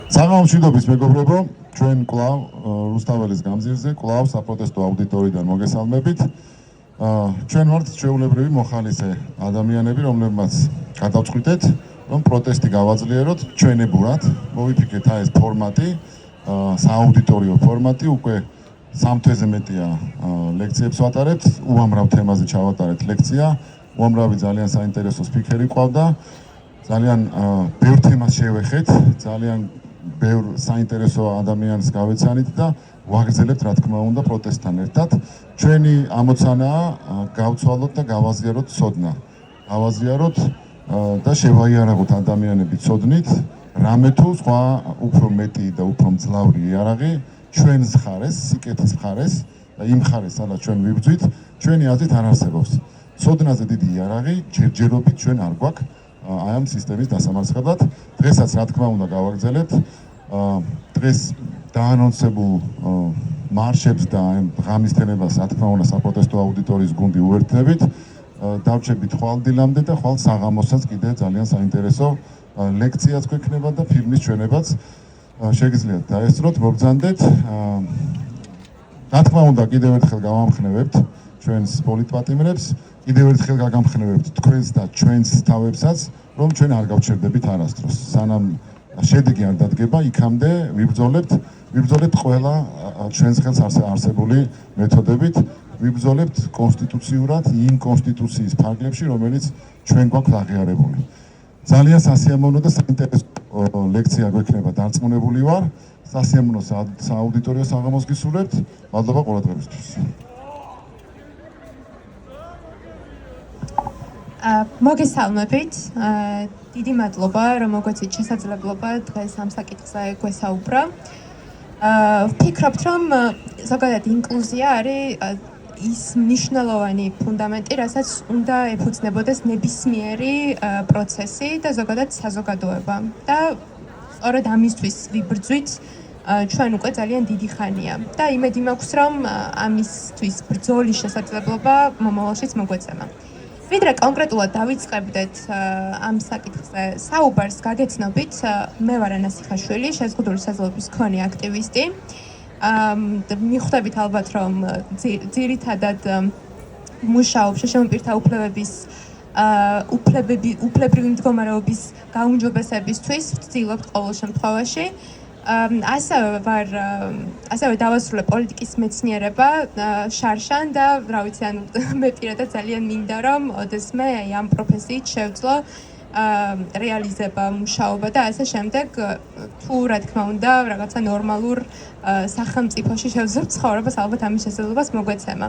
საღამომშვიდობის მეგობრებო, ჩვენ კვლავ რუსთაველის გამზირზე, კვლავ საპროტესტო აუდიტორიიდან მოგესალმებით. ჩვენ ვართ ჩვეულებრივი მოხალისე ადამიანები, რომლებმაც გადავწყვიტეთ, რომ პროტესტი გავაძლიეროთ ჩვენებურად, მოვიფიქრეთ ეს ფორმატი, სააუდიტორიო ფორმატი, უკვე 3 თვეზე მეტია ლექციებს ვატარებთ, უამრავ თემაზე ჩავატარეთ ლექცია, უამრავი ძალიან საინტერესო სპიკერი ყავდა, ძალიან ბევრ თემას შევეხეთ, ძალიან ბევრ საინტერესო ადამიანს გავეცანით და ვაგრძელებთ რა თქმა უნდა პროტესტთან ერთად. ჩვენი ამოცანაა გავცვალოთ და გავაზიაროთ ცოდნა. გავაზიაროთ და შევაიარაღოთ ადამიანები ცოდნით, რამე თუ სხვა უფრო მეტი და უფრო მძლავრი იარაღი ჩვენს ხარეს, სიკეთის ხარეს და იმ ხარეს, სადაც ჩვენ ვიბრძვით, ჩვენი აზრით არ არსებობს. ცოდნაზე დიდი იარაღი ჯერჯერობით ჩვენ არ გვაქვს აი ამ სისტემის დასამარცხებლად. დღესაც რა თქმა უნდა გავაგრძელებთ დღეს დაანონსებულ მარშებს და ღამისთენებას რა თქმა უნდა საპროტესტო აუდიტორიის გუნდი უერთდებით. დავჭებით ხვალ დილამდე და ხვალ საღამოსაც კიდე ძალიან საინტერესო ლექციაც გვექნება და ფილმის ჩვენებაც შეგიძლიათ დაესწროთ, მოგზანდეთ. რა თქმა უნდა კიდევ ერთხელ გავამხნევებთ ჩვენს პოლიტპატიმრებს, კიდევ ერთხელ გაგამხნევებთ თქვენს და ჩვენს თავებსაც, რომ ჩვენ არ გავჩერდებით არასდროს. სანამ შედეგი არ დადგება, იქამდე ვიბრძოლებთ ყველა ჩვენს ხელს არსებული მეთოდებით, ვიბრძოლებთ კონსტიტუციურად იმ კონსტიტუციის ფარგლებში, რომელიც ჩვენ გვაქვს აღიარებული. ძალიან სასიამოვნო და საინტერესო ლექცია გვექნება დარწმუნებული ვარ. სასიამოვნო სააუდიტორიო საღამოს გისურვებთ. მადლობა ყურადღებისთვის. მოგესალმებით. დიდი მადლობა, რომ მოგვეცით შესაძლებლობა დღეს ამ საკითხზე გვესაუბრა. ვფიქრობთ, რომ ზოგადად ინკლუზია არის ის მნიშვნელოვანი ფუნდამენტი, რასაც უნდა ეფუძნებოდეს ნებისმიერი პროცესი და ზოგადად საზოგადოება. და სწორედ ამისთვის ვიბრძვით ჩვენ უკვე ძალიან დიდი ხანია. და იმედი მაქვს, რომ ამისთვის ბრძოლის შესაძლებლობა მომავალშიც მოგვეცემა. ვიდრე კონკრეტულად დავიწყებდეთ ამ საკითხზე საუბარს, გაგეცნობით, მე ვარ ანა სიხაშვილი, შეზღუდული საზოგადოების მქონე აქტივისტი. მიხვდებით ალბათ, რომ ძირითადად მუშაობ შრომის პირთა უფლებების უფლებრივი მდგომარეობის გაუმჯობესებისთვის, ვცდილობთ ყოველ შემთხვევაში. ასევე დავასრულე პოლიტიკის მეცნიერება შარშან და რა ვიცი, ანუ მე პირადად ძალიან მინდა რომ ოდესმე ამ პროფესიით შევძლო რეალიზება, მუშაობა და ასე შემდეგ, თუ რა თქმა უნდა რაღაცა ნორმალურ სახელმწიფოში შევძლებ ცხოვრებას, ალბათ ამის შესაძლებლობას მოგვეცემა.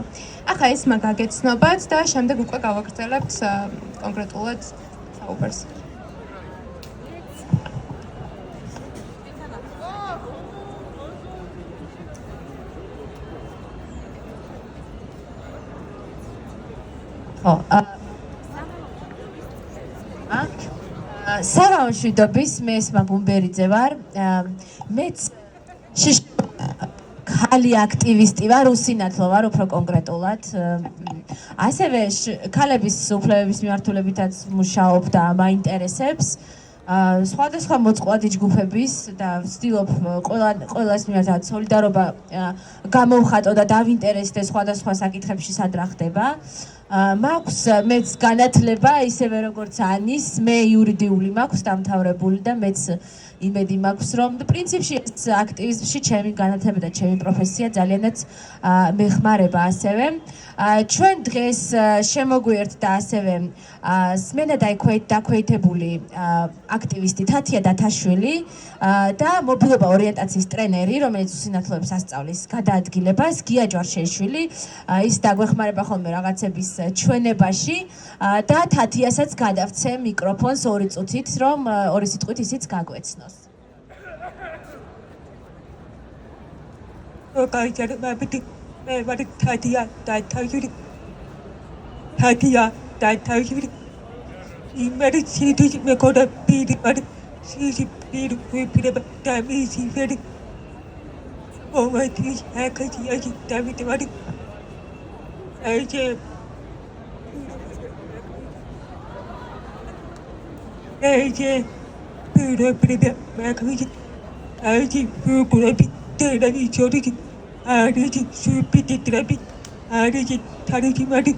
ახლა ეს მაგაგეცნობათ და შემდეგ უკვე გავაგრძელებთ კონკრეტულად საუბარს. საღამომშვიდობის, მე ესმა ბუმბერიძე ვარ. მეც ქალი აქტივისტი ვარ, უსინათლო ვარ უფრო კონკრეტულად. ასევე ქალების უფლებების მიმართულებითაც მუშაობ და მაინტერესებს. სხვადასხვა მოწყვლადი ჯგუფების და ვცდილობ ყველას მიმართ სოლიდარობა გამოვხატო და დავინტერესდე სხვადასხვა საკითხებში სად რა ხდება. მაქვს მეც განათლება ისევე როგორც ანის, მე იურიდიული მაქვს დამთავრებული და მეც იმედი მაქვს, რომ პრინციპში ეს აქტივიზმში ჩემი განათლება და ჩემი პროფესია ძალიანაც მეხმარება ასევე. ჩვენ დღეს შემოგვიერთთ და ასევე სმენა დაქვეითებული აქტივისტი თათია დათაშვილი და მობილობა ორიენტაციის ტრენერი, რომელიც უსინათლოებს ასწავლის გადაადგილებას, გია ჯვარშეიშვილი, ის დაგვეხმარება ხოლმე რაღაცების ჩვენებაში და თათიასაც გადავცე მიკროფონს 2 წუთით, რომ 2 სიტყვით ისიც გაგვეცნოს. მე ვარ თათია დათაშვილი. იმერი სიძი მეკოდა პირი ვარ სიძი პირი ვიფრება და მისი ფერი. ომათი აკაციაში დავით ვარ. ეჯე პირი ვიფრება მაგვიჯი აიჭი გურები დერები ჩოდი არიჭი სუპიტი ტრები არიჭი თარიჭი მადი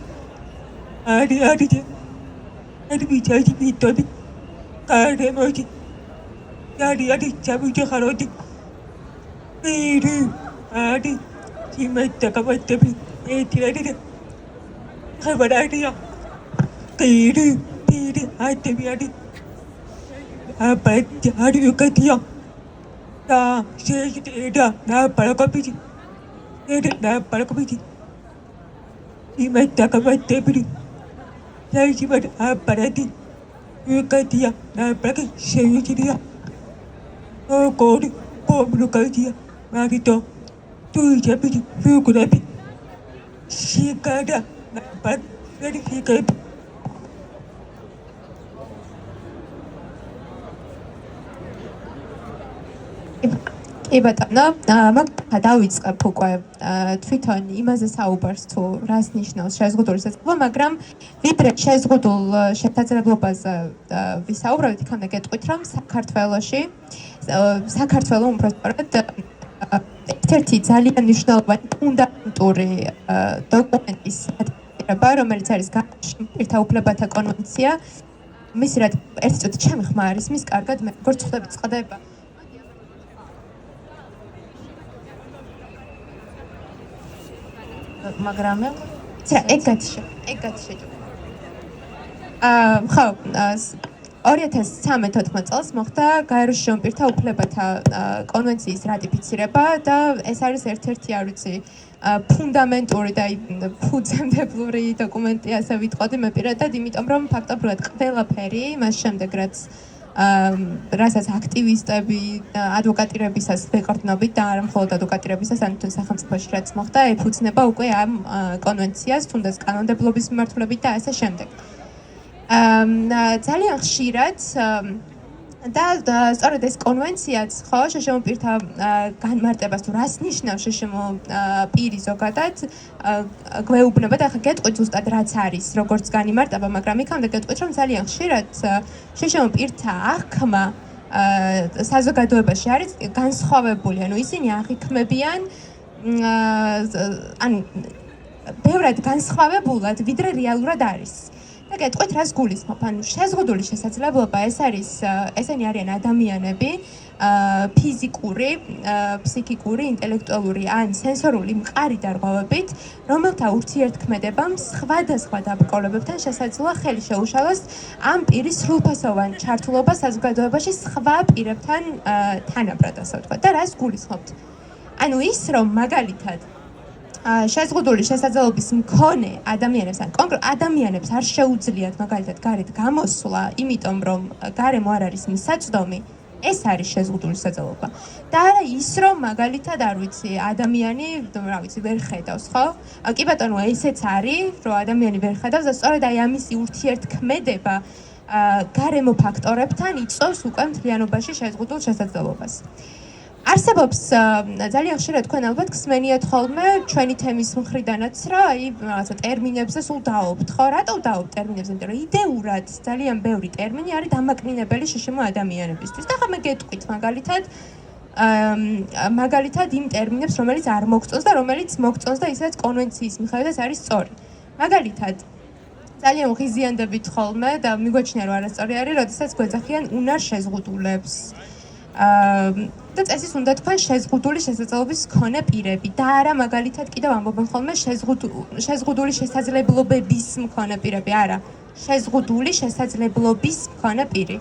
არიჭი ვიჭაჭი ვიტები კარემოჭი არიჭი ჩაბუჭი ხაროდი პირი არი იმედა კაბატები ეთირადი ხებარადია პირი ატები არი აბატი არი უკეთია და შეჭედა ნაპარაკობიჭი ნაპარაკობიჭი იმედა კაბატები დაიჭიბად აპარატი უკეთია ნაპარაკი შეჭედია ოქოდი პობრუკაჭია მაგიტო თუიჭები ფიგურები შიგადა ნაპარაკი ფიგები კი ბატონო, მაგ დავიწყებ უკვე თვითონ იმაზე საუბარს თუ რას ნიშნავს შეზღუდული შესაძლებლობა, მაგრამ ვიდრე შეზღუდულ შესაძლებლობაზე ვისაუბრებთ, იქამდე გეტყვით, რომ საქართველოში საქართველოს უბრალოდ ერთ-ერთი ძალიან მნიშვნელოვანი ფუნდამენტური დოკუმენტის რატირება, რომელიც არის პირთა უფლებათა კონვენცია, მისი რაც ერთი წუთი ჩემი ხმა არის, მის კარგად მე როგორც ხვდებით წყდება. მაგრამ ეგ გათიშე. ხო, 2013 წელს მოხდა გაეროს პირთა უფლებათა კონვენციის რატიფიცირება და ეს არის ერთ-ერთი, არ ვიცი, ფუნდამენტური და ფუძემდებლური დოკუმენტი, ასე ვიტყოდი მე პირადად, იმიტომ რომ ფაქტობრივად ყველაფერი მას შემდეგ რასაც აქტივისტები ადვოკატირებისას ვეყრდნობით და არა მხოლოდ ადვოკატირებისას, ანუ სახელმწიფოში რაც მოხდა, ეფუძნება უკვე ამ კონვენციას, თუნდაც კანონმდებლობის მიმართულებით და ასე შემდეგ. ძალიან ხშირად და სწორედ ეს კონვენციაც ხო შშმ პირთა განმარტებას თუ რას ნიშნავს შშმ პირი ზოგადად გვეუბნება და ახლა გეტყვით ზუსტად რაც არის როგორც განიმარტება, მაგრამ იქამდე გეტყვით რომ ძალიან ხშირად შშმ პირთა აღქმა საზოგადოებაში არის განსხვავებული, ანუ ისინი აღიქმებიან ანუ ბევრად განსხვავებულად ვიდრე რეალურად არის. და გეტყვით რას გულისხმობ, ანუ შეზღუდული შესაძლებლობა ესენი არიან ადამიანები, ფიზიკური, ფსიქიკური, ინტელექტუალური ან სენსორული მყარი დარღვევებით, რომელთა ურთიერთქმედებამ სხვადასხვა დაბრკოლებებთან შესაძლოა ხელი შეუშალოს ამ პირის სრულფასოვან ჩართულობას საზოგადოებაში სხვა პირებთან თანაბრად, ასე ვთქვათ. და რას გულისხმობთ? ანუ ის რომ მაგალითად შეზღუდული შესაძლებლობის მქონე ადამიანებს ან კონკრეტ ადამიანებს არ შეუძლიათ მაგალითად გარეთ გამოსვლა, იმიტომ რომ გარემო არ არის მისაწვდომი, ეს არის შეზღუდული შესაძლებლობა. და არა ის რომ მაგალითად არ ვიცი, ადამიანი, რა ვიცი, ვერ ხედავს, ხო? კი ბატონო, ესეც არის, რომ ადამიანი ვერ ხედავს და სწორედ აი ამისი ურთიერთქმედება გარემო ფაქტორებთან იწვევს უკვე მთლიანობაში შეზღუდულ შესაძლებლობას. არსებობს ძალიან ხშირად თქვენ ალბათ გსმენიათ ხოლმე ჩვენი თემის მხრიდანაც რა, აი რაღაცა ტერმინებზე სულ დაობთ, ხო? რატო დაობთ ტერმინებზე? იმიტომ რომ იდეურად ძალიან ბევრი ტერმინი არის დამაკნინებელი შშმ ადამიანებისთვის. და ხა მე გეტყვით მაგალითად იმ ტერმინებს, რომელიც არ მოგწონს და რომელიც მოგწონს და ისაც კონვენციის მიხედვითაც არის სწორი. მაგალითად ძალიან მღიზიანდებით ხოლმე და მიგვაჩნია რომ არასწორი არის, როდესაც გვეძახიან უნარ შეზღუდულებს. და წესის უნდა თქვენ შეზღუდული შესაძლებლობის მქონე პირები და არა მაგალითად კიდევ ამბობენ ხოლმე შეზღუდული შესაძლებლობების მქონე პირები, არა, შეზღუდული შესაძლებლობის მქონე პირი.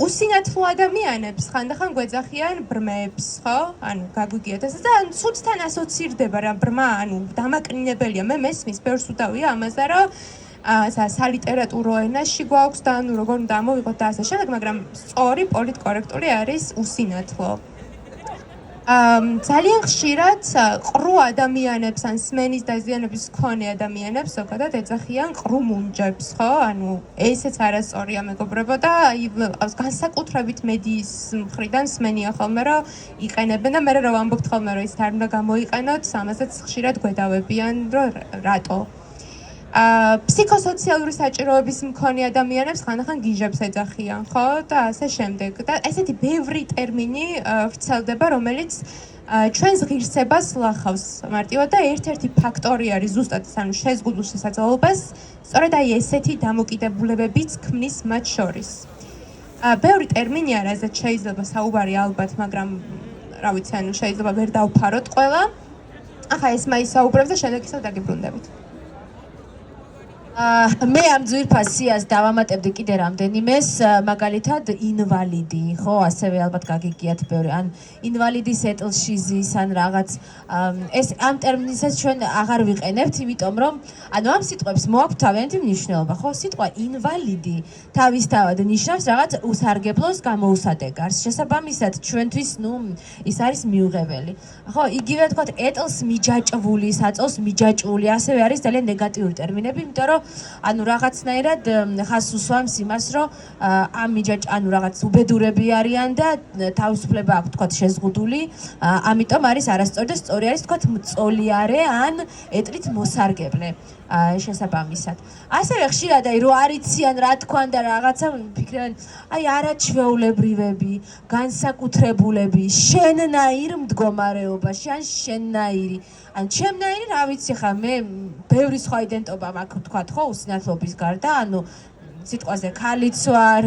უსინათლო ადამიანებს ხანდახან გვეძახიან ბრმებს, ხო? ანუ გაგვიგიათ ეს და ცუდთან ასოცირდება რა ბრმა, ანუ დამაკნინებელია. მე მესმის ბევრს უდავია ამაზე, რომ სალიტერატურო ენაში გვაქვს და ანუ როგორ უნდა ამოვიღოთ და ასე შემდეგ, მაგრამ სწორი პოლიტკორექტული არის უსინათლო. ძალიან ხშირად ყრუ ადამიანებს ან სმენის დაზიანების მქონე ადამიანებს ზოგადად ეძახიან ყრუ მუნჯებს, ხო? ანუ ესეც არასწორია მეგობრებო და აი განსაკუთრებით მედიის მხრიდან სმენია ხოლმე რომ იყენებენ და მე რომ ვამბობთ ხოლმე რომ ის არ უნდა გამოიყენოთ, ამაზეც ხშირად გვედავებიან რომ რატო. ფსიქოსოციალური საჭიროების მქონე ადამიანებს ხანდახან გიჟებს ეძახიან, ხო? და ასე შემდეგ. და ესეთი ბევრი ტერმინი ვრცელდება, რომელიც ჩვენს ღირსებას ლახავს მარტივად და ერთ-ერთი ფაქტორი არის ზუსტად ანუ შეზღუდულ შესაძლებლობას, სწორედ აი ესეთი დამოკიდებულებებიც ქმნის მათ შორის. ბევრი ტერმინია, რაზეც შეიძლება საუბარი ალბათ, მაგრამ რა ვიცი, ანუ შეიძლება ვერ დავფაროთ ყველა. ახლა ეს მაისაუბრებს და შემდეგ ისევ დაგიბრუნდებით. მე ამ ძვირფას სიას დავამატებდი კიდე რამდენიმეს, მაგალითად ინვალიდი, ხო, ასევე ალბათ გაგიგიათ ბევრი, ან ინვალიდის ეტლში ზის, ან რაღაც ეს ამ ტერმინისაც ჩვენ აღარ ვიყენებთ, იმიტომ რომ ანუ ამ სიტყვებს მოაქვთ თავიანთი მნიშვნელობა, ხო, სიტყვა ინვალიდი თავისთავად ნიშნავს რაღაც უსარგებლოს გამოუსადეგარს. შესაბამისად, ჩვენთვის, ის არის მიუღებელი. ხო, იგივე თქვათ ეტლს მიჯაჭვული, საწოლს მიჯაჭვული, ასევე არის ძალიან ნეგატიური ტერმინები, იმიტომ რომ ანუ რაღაცნაირად ხას უსვამს იმას, რომ ამ ანუ რაღაც უბედურები არიან და თავისუფლება აქვს თქვათ შეზღუდული, ამიტომ არის არასწორი და სწორი არის თქვათ მწოლიარე ან ეტლით მოსარგებლე შესაბამისად. ასევე ხშირად აი რო არიციან რა თქვან და რაღაცა ფიქრობენ, აი არაჩვეულებრივები, განსაკუთრებულები, შენნაირ მდგომარეობაში ან შენნაირი. ან ჩემნაირი რა ვიცი ხა მე ბევრი სხვა იდენტობა მაქვს თქვათ ხო უსინათლობის გარდა, ანუ სიტყვაზე ქალიც ვარ,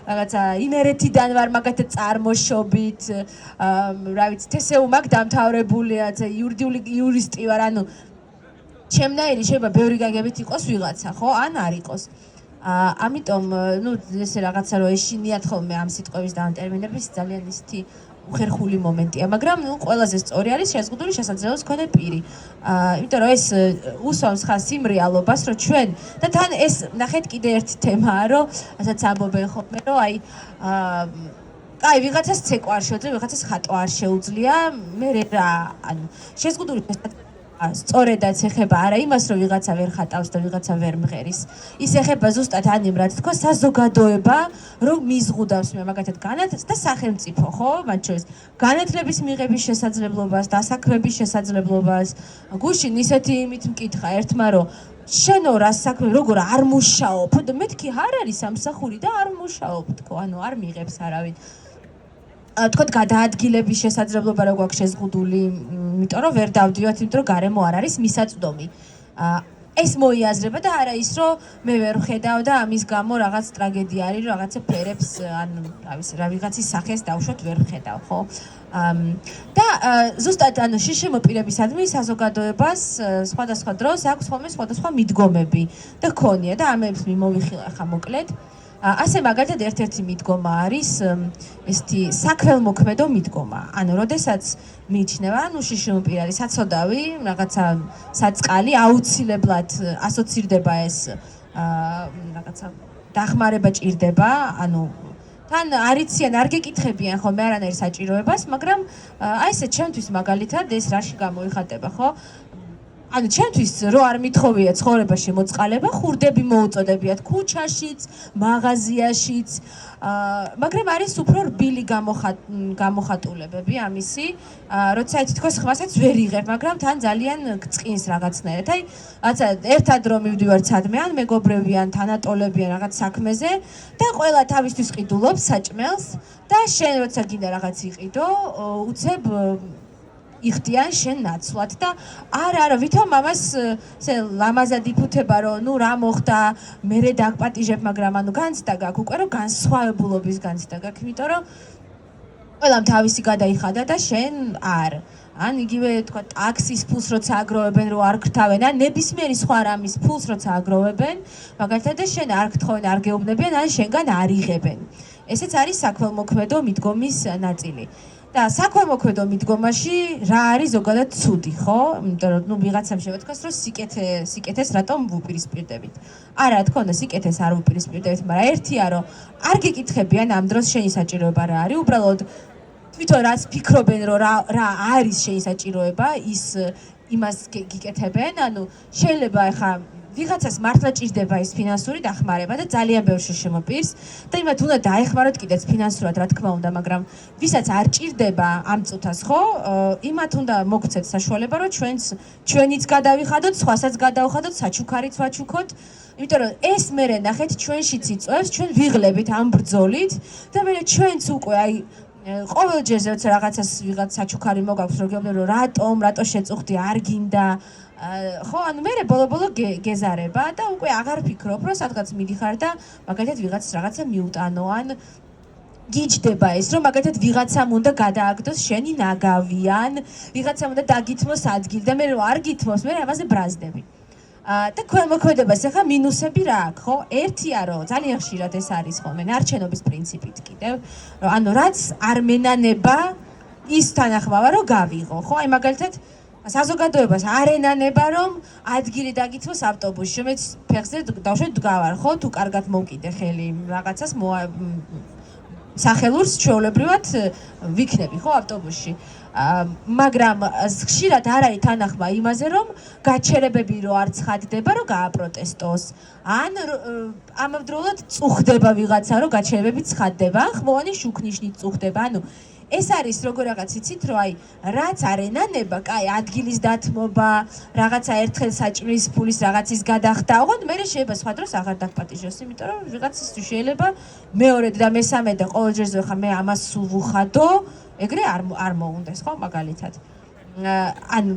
რაღაცა იმერეთიდან ვარ მაგათი წარმოშობით, რა ვიცი თესეუ მაგ დამთავრებულია, იურისტი ვარ, ანუ ჩემნაირი შეიძლება ბევრი გაგებით იყოს ვიღაცა, ხო? ან არ იყოს. ამიტომ, ესე რაღაცა რო ეშინიათ ხოლმე ამ სიტყვების და ამ ტერმინების ძალიან ისეთი უხერხული მომენტია, მაგრამ ყველაზე სწორი არის შეზღუდული შესაძლებლობის მქონე პირი. იმიტომ რომ ეს უსვამს ხას იმ რეალობას, რომ ჩვენ და თან ეს ნახეთ კიდე ერთი თემაა, რომ ასაც ამბობენ ხოლმე, რომ აი ვიღაცას ცეკვა არ შეუძლია, ვიღაცას ხატვა არ შეუძლია, მე რა, ანუ შეზღუდული სწორედაც ეხება არა იმას, რომ ვიღაცა ვერ ხატავს და ვიღაცა ვერ მღერის. ის ეხება ზუსტად ან იმ რაც თქო საზოგადოება, რომ მიზღუდავს მე მაგათად განათლებას და სახელმწიფო, ხო? მათ შორის განათლების მიღების შესაძლებლობას, დასაქმების შესაძლებლობას. გუშინ ისეთი იმით მკითხა ერთმა, რომ შენო რა საქმე, როგორ არ მუშაობ? და მეთქი არ არის სამსახური და არ მუშაობ, თქო, ანუ არ მიღებს არავინ. თქოთ გადაადგილების შესაძლებლობა რა გვაქვს შეზღუდული, იმიტომ რომ ვერ დავდივართ, იმიტომ რომ გარემო არ არის მისაწვდომი. ეს მოიაზრება და არა ის, რომ მე ვერ ვხედავ და ამის გამო რაღაც ტრაგედია არის, რომ რაღაცა ფერებს, ან რა ვიცი, რა ვიღაცის სახეს დავშვათ ვერ ვხედავ, ხო? და ზუსტად ანუ შიშემო პირებისადმი საზოგადოებას სხვადასხვა დროს აქვს ხოლმე სხვადასხვა მიდგომები და ქონია და ამებს მიმოვიხილე ახლა მოკლედ. ასე მაგალითად ერთ-ერთი მიდგომა არის ესეთი საქველმოქმედო მიდგომა. ანუ როდესაც მიიჩნევა, ანუ შიშიმო პირი არის საცოდავი, რაღაცა საწყალი, აუცილებლად ასოცირდება ეს რაღაცა დახმარება ჭირდება, ანუ თან არიციან, არ გეკითხებიან ხოლმე არანაირ საჭიროებას, მაგრამ აი ესე ჩემთვის მაგალითად ეს რაში გამოიხატება, ხო? ანუ ჩემთვის რო არ მithოვია ცხოვრებაში მოწყალება, ხურდები მოუწოდებიათ ქუჩაშიც, მაღაზიაშიც, მაგრამ არის უფრო რბილი გამოხატულებები ამისი, როცა თითქოს ხმასაც ვერ იღებ, მაგრამ თან ძალიან გწყინს რაღაცნაირად. აი, რაცა ერთად რომ მივდივართ სადმე, ან მეგობრები, ან თანატოლები, ან რაღაც საქმეზე და ყველა თავისთვის ყიდულობს საჭმელს და შენ როცა გინდა რაღაც იყიდო, უცებ იხდიან შენ ნაცვლად და არა, ვითომ ამას ესე ლამაზად იფუთება, რომ რა მოხდა, მერე დაგპატიჟებ, მაგრამ ანუ განცდა გაქვს უკვე, რომ განსხვავებულობის განცდა გაქვს, იმიტომ რომ ყველამ თავისი გადაიხადა და შენ არ. ან იგივე თქვა ტაქსის ფულს როცა აგროვებენ, რომ არ გრთავენ, ან ნებისმიერი სხვა რამის ფულს როცა აგროვებენ, მაგალითად და შენ არ გრთხოვენ, არ გეუბნებიან, ან შენგან არ იღებენ. ესეც არის საქველმოქმედო მიდგომის ნაწილი. და საქველმოქმედო მიდგომაში რა არის ზოგადად ცუდი, ხო? იმიტომ რომ ვიღაცამ შევეთქვას, რომ სიკეთეს რატომ ვუპირისპირდებით. არა, თქო უნდა სიკეთეს არ ვუპირისპირდებით, მაგრამ ერთია რომ არ გეკითხებიან ამ დროს შენი საჭიროება რა არის, უბრალოდ თვითონ რაც ფიქრობენ, რომ რა არის შენი საჭიროება, იმას გიკეთებენ, ანუ შეიძლება ახლა ვიღაცას მართლა ჭირდება ის ფინანსური დახმარება და ძალიან ბევრ შშმ პირს და იმათ უნდა დაეხმაროთ კიდეც ფინანსურად რა თქმა უნდა, მაგრამ ვისაც არ ჭირდება ამ წუთას, ხო, იმათ უნდა მოგცეთ საშუალება, რომ ჩვენიც გადავიხადოთ, სხვასაც გადავხადოთ, საჩუქარიც ვაჩუქოთ. იმიტომ რომ ეს მერე ნახეთ ჩვენშიც იწვევს, ჩვენ ვიღლებით ამ ბრძოლით და მერე ჩვენც უკვე აი ყოველ ჯერზე როცა რაღაცას ვიღაც საჩუქარი მოგაქვს, რომ რატო შეწუხდი, არ გინდა ხო, ანუ მე ბოლო-ბოლო გეზარება და უკვე აღარ ფიქრობ, რომ სადღაც მიდიხარ და მაგალითად ვიღაც რაღაცა მიუტანო, ან გიჯდება ეს, რომ მაგალითად ვიღაცამ უნდა გადააგდოს შენი ნაგავი, ან ვიღაცამ უნდა დაგითმოს ადგილი და მე რომ არ გითმოს, მე ამაზე ბრაზდები. და ქველმოქმედებას ახლა მინუსები რა აქვს, ხო? ერთია, რომ ძალიან ხშირად ეს არის ხოლმე ნარჩენობის პრინციპით კიდევ, რომ ანუ რაც არ მენანება, ის თანახმავა რომ გავიღო, ხო? აი მაგალითად საზოგადოებას არ ენანება, რომ ადგილი დაგითმოს ავტობუსში, რომელიც ფეხზე დავშვეთ დგავარ, ხო? თუ კარგად მოვკიდე ხელი რაღაცას სახელურს ჩვეულებრივად ვიქნები, ხო, ავტობუსში. მაგრამ ხშირად არ არის თანახმა იმაზე, რომ გაჩერებები რო არ ცხადდება, რომ გააპროტესტოს. ან ამავდროულად წუხდება ვიღაცა, რომ გაჩერებები ცხადდება, ხმოვანი შუქნიშნით წუხდება. ანუ ეს არის როგორ რაღაც იცით, რომ აი რაც არ ენანება, კაი, ადგილის დათმობა, რაღაცა ერთხელ საჭმლის ფულის რაღაცის გადახდა, ოღონდ მე შეიძლება სხვა დროს აღარ დაგპატიჟოს, იმიტომ რომ ვიღაცისთვის შეიძლება მეორედ და მესამედ და ყოველ ჯერზე ხა მე ამას სულ ვუხადო, ეგრე არ მოუნდეს, ხო, მაგალითად. ანუ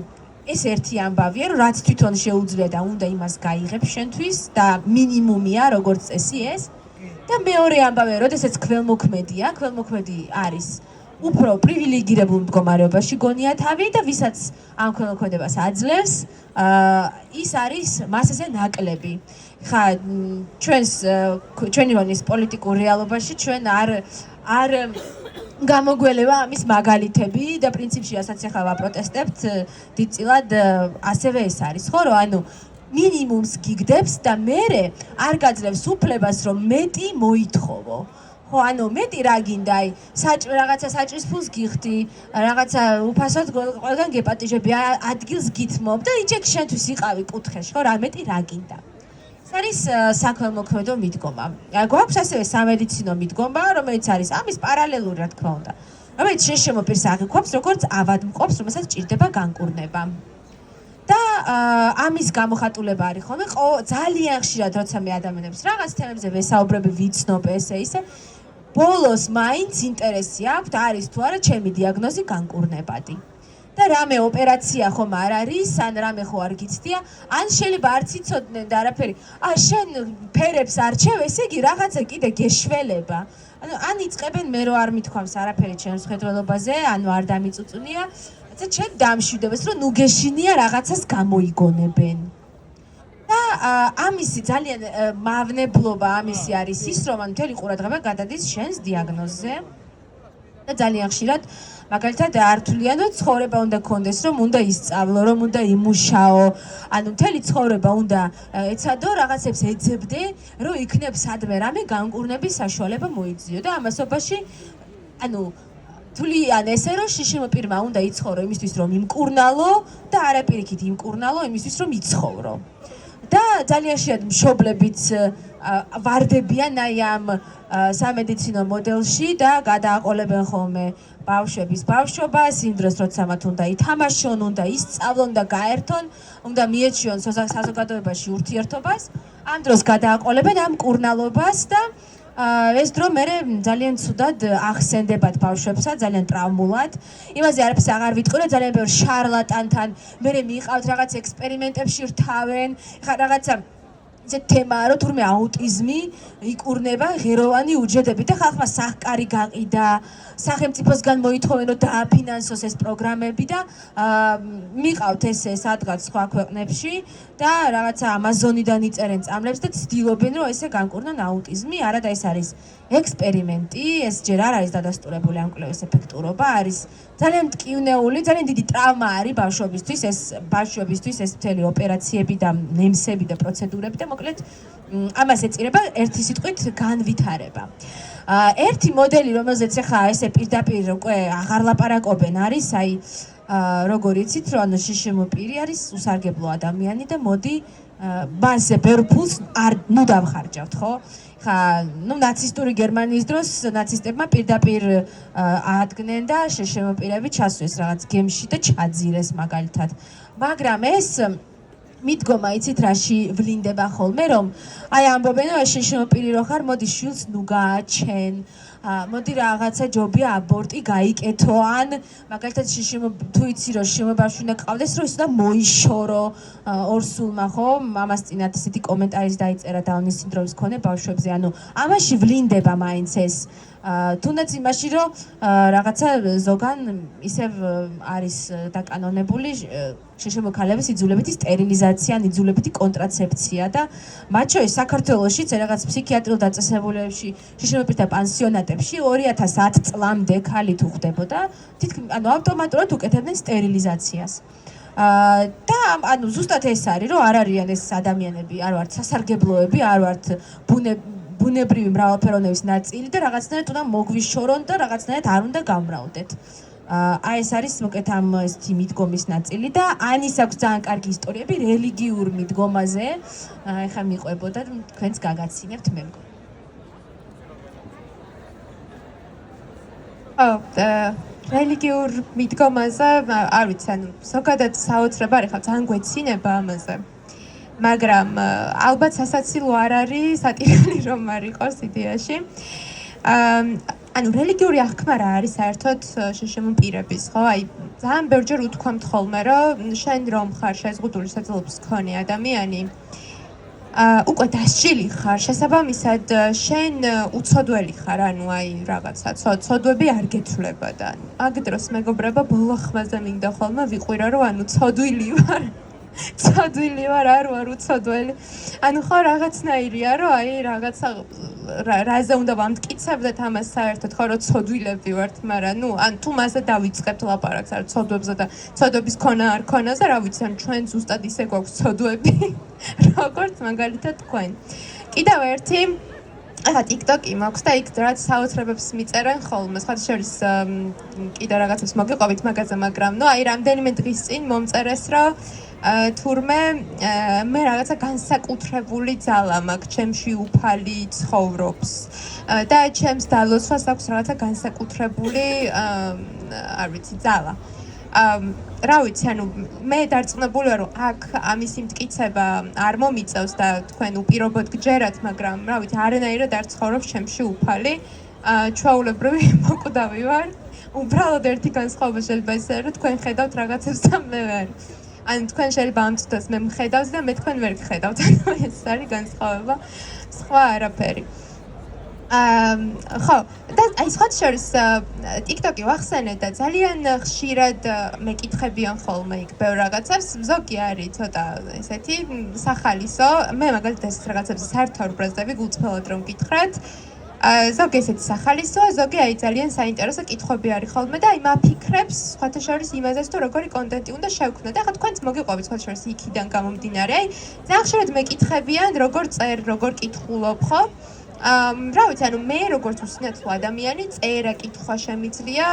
ეს ერთი ამბავია, რომ რაც თვითონ შეუძლია და უნდა იმას გაიღებ შენთვის და მინიმუმია, როგორც წესი ეს. და მეორე ამბავია, როდესაც ქველმოქმედია, ქველმოქმედი არის უფრო პრივილეგირებულ მდგომარეობაში გონია თავი და ვისაც ამ ქველმოქმედებას აძლევს, ის არის მასზე ნაკლები. ხა ჩვენი რონის პოლიტიკურ რეალობაში ჩვენ არ გამოგველება ამის მაგალითები და პრინციპში ასაც ახლა ვაპროტესტებთ დიდწილად ასევე ეს არის, ხო, რომ ანუ მინიმუმს გიგდებს და მერე არ გაძლევს უფლებას, რომ მეტი მოითხოვო. ხო, ანუ მეტი რა გინდა, აი, რაღაცა საჭრის ფულს გიხდი, რაღაცა უფასოდ ყველგან გეპატიჟები, ადგილს გითმობ და იჩეკ შენთვის იყავი კუთხეში, ხო, რა მეტი რა გინდა. ეს არის საქველმოქმედო მიდგომა. გვაქვს ასევე სამედიცინო მიდგომა, რომელიც არის ამის პარალელური, რა თქმა უნდა. რომელიც შშმ პირს აღიქვამს, როგორც ავადმყოფს, რომელსაც ჭირდება განკურნება. და ამის გამოხატულება არის ხოლმე ძალიან ხშირად, როცა მე ადამიანებს რაღაც თემებზე ვესაუბრები, ვიცნობ ესე ისე, ბოლოს მაინც ინტერესი აქვთ, არის თუ არა ჩემი დიაგნოზი განკურნებადი. და რამე ოპერაცია ხომ არ არის, ან რამე ხო არ გიცდია, ან შეიძლება არც იცოდნენ და არაფერი. შენ ფერებს არჩევ, ესე იგი რაღაცა კიდე გეშველება. ან იწყებენ მე რო არ მithქვამს არაფერი ჩემს ხედველობაზე, ანუ არ დამიწუწუნია, და ჩვენ დამშვიდებს, რომ ნუ გეშინია რაღაცას გამოიგონებენ. და ამისი ძალიან მავნებლობა ამისი არის ის, რომ მთელი ყურადღება გადადის შენს დიაგნოზზე და ძალიან ხშირად მაგალითად ართულიან, რომ ცხოვრება უნდა გქონდეს, რომ უნდა ისწავლო, რომ უნდა იმუშაო, ანუ მთელი ცხოვრება უნდა ეცადო, რაღაცებს ეძებდე, რომ იქნებ სადმე რამე განკურნების საშუალება მოიძიო და ამასობაში ანუ თვლიან ესე, რომ შშმ პირმა უნდა იცხოვრო იმისთვის, რომ იმკურნალო და არაპირიქით იმკურნალო იმისთვის, რომ იცხოვრო. და ძალიან ხშირად მშობლებიც ვარდებიან აი ამ სამედიცინო მოდელში და გადააყოლებენ ხოლმე ბავშვების ბავშვობას, იმ დროს როცა მათ უნდა ითამაშონ, უნდა ისწავლონ და გაერთონ, უნდა მიეჩვიონ საზოგადოებაში ურთიერთობას, ამ დროს გადააყოლებენ ამ მკურნალობას და ეს დრო მე ძალიან ცუდად ახსენდებათ ბავშვებსა, ძალიან ტრავმულად. იმაზე არაფერს აღარ ვიტყვი, რომ ძალიან ბევრ შარლატანთან მე მიიყავთ რაღაც ექსპერიმენტებში რთავენ, ხა რაღაცა ისეთ თემაა, რომ თურმე აუტიზმი იკურნება ღეროვანი უჯრედებით და ხალხმა სახკარი გაყიდა, სახელმწიფოსგან მოითხოვენ, რომ დააფინანსოს ეს პროგრამები და მიყავთ ესე სადღაც სხვა ქვეყნებში და რაღაცა ამაზონიდან იწერენ წამლებს და ცდილობენ, რომ ესე განკურნონ აუტიზმი, არა და ეს არის ექსპერიმენტი, ეს ჯერ არ არის დადასტურებული ამ კვლევის ეფექტურობა, არის ძალიან მტკივნეული, ძალიან დიდი ტრავმა არის ბავშვებისთვის, ეს ბავშვებისთვის ეს მთელი ოპერაციები და ნემსები და პროცედურები და მოკლედ ამას ეწირება ერთი სიტყვით განვითარება. ერთი მოდელი, რომელზეც ახლა ესე პირდაპირ უკვე აღარ ლაპარაკობენ, არის აი როგორ იცით, რომ ანუ შშმ პირი არის უსარგებლო ადამიანი და მოდი მასზე ბევრ ფულს ნუ დავხარჯავთ, ხო? ხა, ნაცისტური გერმანიის დროს ნაცისტებმა პირდაპირ აადგნენ და შემოპირები ჩასვეს რაღაც გემში და ჩაძირეს მაგალითად. მაგრამ ეს მიდგომა იცით რაში ვლინდება ხოლმე, რომ აი ამბობენ, რომ შემოპირი რო ხარ, მოდი შვილს ნუ გააჩენ. მოდი რაღაცა ჯობია აბორტი გაიკეთო ან მაგალითად თუ იცი რომ შემობარში უნდა ყავდეს რომ ის უნდა მოიშორო ორსულმა ხო მამას წინათ ისეთი კომენტარის დაიწერა დაუნის სინდრომის მქონე ბავშვებზე ანუ ამაში ვლინდება მაინც ეს თუნდაც იმაში რომ რაღაცა ზოგან ისევ არის დაკანონებული შეშემოქალების იძულებითი სტერილიზაცია, იძულებითი კონტრაცეფცია და მათ შორის საქართველოშიც რაღაც ფსიქიატრიულ დაწესებულებებში შეშემოპირთა პანსიონატებში 2010 წლამდე ქალი თუ ხდებოდა, ანუ ავტომატურად უკეთებდნენ სტერილიზაციას. და ანუ ზუსტად ეს არის, რომ არ არიან ეს ადამიანები, არ ვართ სასარგებლოები, არ ვართ ბუნებრივი მრავალფეროვნების ნაწილი და რაღაცნაირად უნდა მოგვიშორონ და რაღაცნაირად არ უნდა გამრავლდეთ. აი ეს არის მოკეთ ამ ესეთი მიდგომის ნაწილი და ანის აქვს ძალიან კარგი ისტორიები რელიგიურ მიდგომაზე. ეხლა მიყვებოდა და თქვენს გაგაცინებთ მე მგონი. რელიგიურ მიდგომაზე არ ვიცი, ანუ ზოგადად საოცრება არ ეხლა ძალიან გვეცინება ამაზე. მაგრამ ალბათ სასაცილო არ არის სატირული რომ არ იყოს იდეაში. ანუ რელიგიური აღქმა რა არის საერთოდ შეშემოპირების, ხო? აი ძალიან ბევრჯერ უთქვამთ ხოლმე, რომ შენ რომ ხარ შეზღუდული შეძლებს მქონე ადამიანი, უკვე დასჯილი ხარ, შესაბამისად შენ უცოდველი ხარ, ანუ აი რაღაცა ცოდვები არ გეცვლება და მაგ დროს მეგობრებო ბოლო ხმაზე მინდა ხოლმე ვიყვირო რომ ანუ ცოდვილი ვარ. ცოდვილი ვარ, არ ვარ უცოდველი. ანუ ხო რაღაცნაირია, რომ აი რაღაცა რაზე უნდა ვამტკიცებდეთ ამას საერთოდ, ხო რომ ცოდვილები ვართ, მაგრამ ნუ ან თუ მასე დავიწყებთ ლაპარაკს არ ცოდვებზე და ცოდვების ქონა არ ქონაზე, რა ვიცი, ან ჩვენ ზუსტად ისე გვაქვს ცოდვები, როგორც მაგალითად თქვენ. კიდევ ერთი ახლა TikTok-ი მაქვს და იქ რაც საოცრებებს მიწერენ ხოლმე, სხვათა შორის კიდევ რაღაცებს მოგიყვებით მაგაზე, მაგრამ ნუ აი რამდენიმე დღის წინ მომწერეს, რომ თურმე მე რაღაცა განსაკუთრებული ძალა მაქვს, ჩემში უფალი ცხოვრობს და ჩემს დალოცვას აქვს რაღაცა განსაკუთრებული არ ვიცი ძალა. რა ვიცი, ანუ მე დარწმუნებული ვარ, რომ აქ ამის იმტკიცება არ მომიწევს და თქვენ უპირობოდ გჯერათ, მაგრამ რა ვიცი, არანაირად არ ცხოვრობს ჩემში უფალი. ჩვეულებრივი მოკვდავი ვარ. უბრალოდ ერთი განსხვავება შეიძლება ისე, რომ თქვენ ხედავთ რაღაცებს და მე ვერ. ან თქვენ შეიძლება ამ წუთას მე მხედავს და მე თქვენ ვერ გხედავთ. ანუ ეს არის განსხვავება. სხვა არაფერი. ხო, და აი სხვათა შორის TikTok-ი ვახსენე და ძალიან ხშირად მეკითხებიან ხოლმე იქ ბევრ რაღაცებს. ზოგი არის ცოტა ესეთი სახალისო. მე მაგალითად ეს რაღაცებს საერთოდ არ ვბრაზდები, გულწრფელად რომ გითხრათ. ზოგი ესეთი სახალისოა, ზოგი აი ძალიან საინტერესო კითხვები არის ხოლმე და აი მაფიქრებს სხვათა შორის იმაზეც თუ როგორი კონტენტი უნდა შევქმნათ. და ახლა თქვენც მოგიყვებით სხვათა შორის იქიდან გამომდინარე. აი ძალიან ხშირად მეკითხებიან როგორ წერ, როგორ კითხულობ, ხო? რა ვიცი, ანუ მე როგორც უსინათლო ადამიანი წერა კითხვა შემიძლია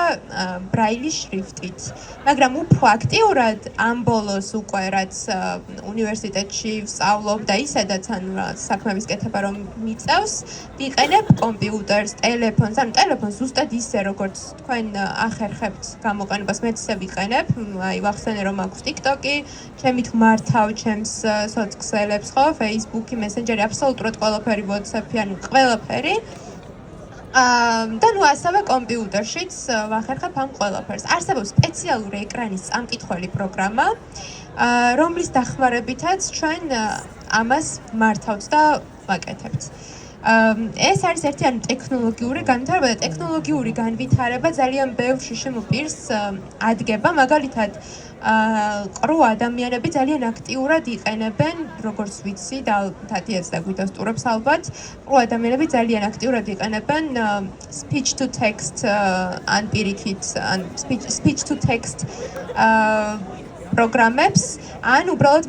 ბრაილის შრიფტით. მაგრამ უფრო აქტიურად ამ ბოლოს უკვე რაც უნივერსიტეტში ვსწავლობ და ისედაც ანუ საქმების კეთება რომ მიწევს, ვიყენებ კომპიუტერს, ტელეფონს, ანუ ტელეფონს ზუსტად ისე როგორც თქვენ ახერხებთ გამოყენებას, მეც ისე ვიყენებ. აი ვახსენე რომ აქვს TikTok-ი, ჩემით მართავ ჩემს სოციალებს, ხო, Facebook-ი, Messenger-ი, აბსოლუტურად ყველაფერი, WhatsApp-ი, ანუ ყველაფერი. და ნუ ასევე კომპიუტერშიც ვახერხებ ამ ყველაფერს. არსებობს სპეციალური ეკრანის წამკითხველი პროგრამა, რომლის დახმარებითაც ჩვენ ამას მართავთ და ვაკეთებთ. ეს არის ერთი ანუ ტექნოლოგიური განვითარება და ტექნოლოგიური განვითარება ძალიან ბევრ შემოპირს ადგება, მაგალითად ყრუ ადამიანები ძალიან აქტიურად იყენებენ, როგორც ვიცი და თათიაც და გვიდასტურებს ალბათ, ყრუ ადამიანები ძალიან აქტიურად იყენებენ speech to text ან პირიქით ან speech to text პროგრამებს, ან უბრალოდ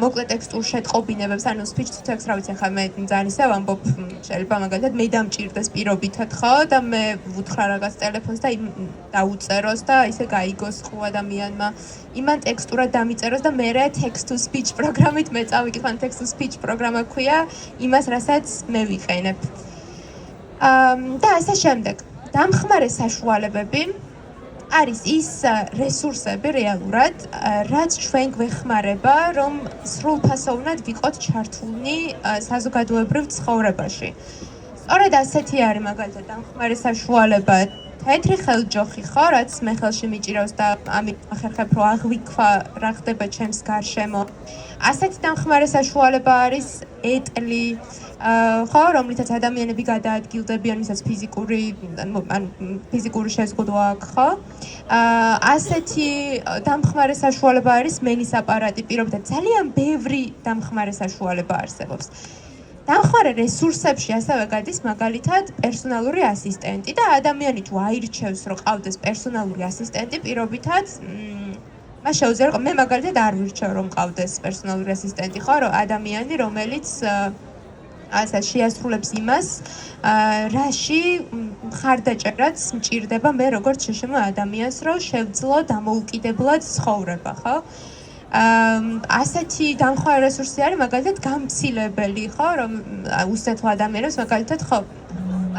მოკლე ტექსტურ შეტყობინებებს, ანუ speech to text, რა ვიცი, ხა მე ძალიან ისე ვამბობ, შეიძლება მაგალითად მე დამჭირდეს პირობითად, ხო, და მე ვუთხრა რაღაც ტელეფონს და დაუწეროს და ისე გაიგოს ხო ადამიანმა. იმან ტექსტურად დამიწეროს და მე text to speech პროგრამით მე წავიკითხე, text to speech პროგრამა ქვია იმას, რასაც მე ვიყენებ. და ასე შემდეგ. დამხმარე საშუალებები არის ის რესურსები რეალურად, რაც ჩვენ გვეხმარება, რომ სრულფასოვნად ვიყოთ ჩართულნი საზოგადოებრივ ცხოვრებაში. სწორედ ასეთი არის მაგალითად დამხმარე საშუალება თეთრი ხელჯოხი ხო, რაც მე ხელში მიჭირავს და ამით ახერხებ რომ აღვიქვა რა ხდება ჩემს გარშემო. ასეთი დამხმარე საშუალება არის ეტლი, ხო, რომლითაც ადამიანები გადაადგილდებიან, ვისაც ფიზიკური შეზღუდვა აქვს, ხო? ასეთი დამხმარე საშუალება არის მენის აპარატი, პირობითად ძალიან ბევრი დამხმარე საშუალება არსებობს. დამხმარე რესურსებში ასევე გადის მაგალითად პერსონალური ასისტენტი და ადამიანი თუ აირჩევს რომ ყავდეს პერსონალური ასისტენტი, პირობითად მას შეუძლია მე მაგალითად არ ვირჩევ რომ ყავდეს პერსონალური ასისტენტი, ხო, რომ ადამიანი რომელიც ასე შეასრულებს იმას, რაში მხარდაჭერაც მჭირდება მე როგორც შეშემო ადამიანს, რომ შევძლო დამოუკიდებლად ცხოვრება, ხო? ასეთი დამხმარე რესურსი არის მაგალითად გამცილებელი, ხო, რომ უსწრაფო ადამიანებს მაგალითად ხო,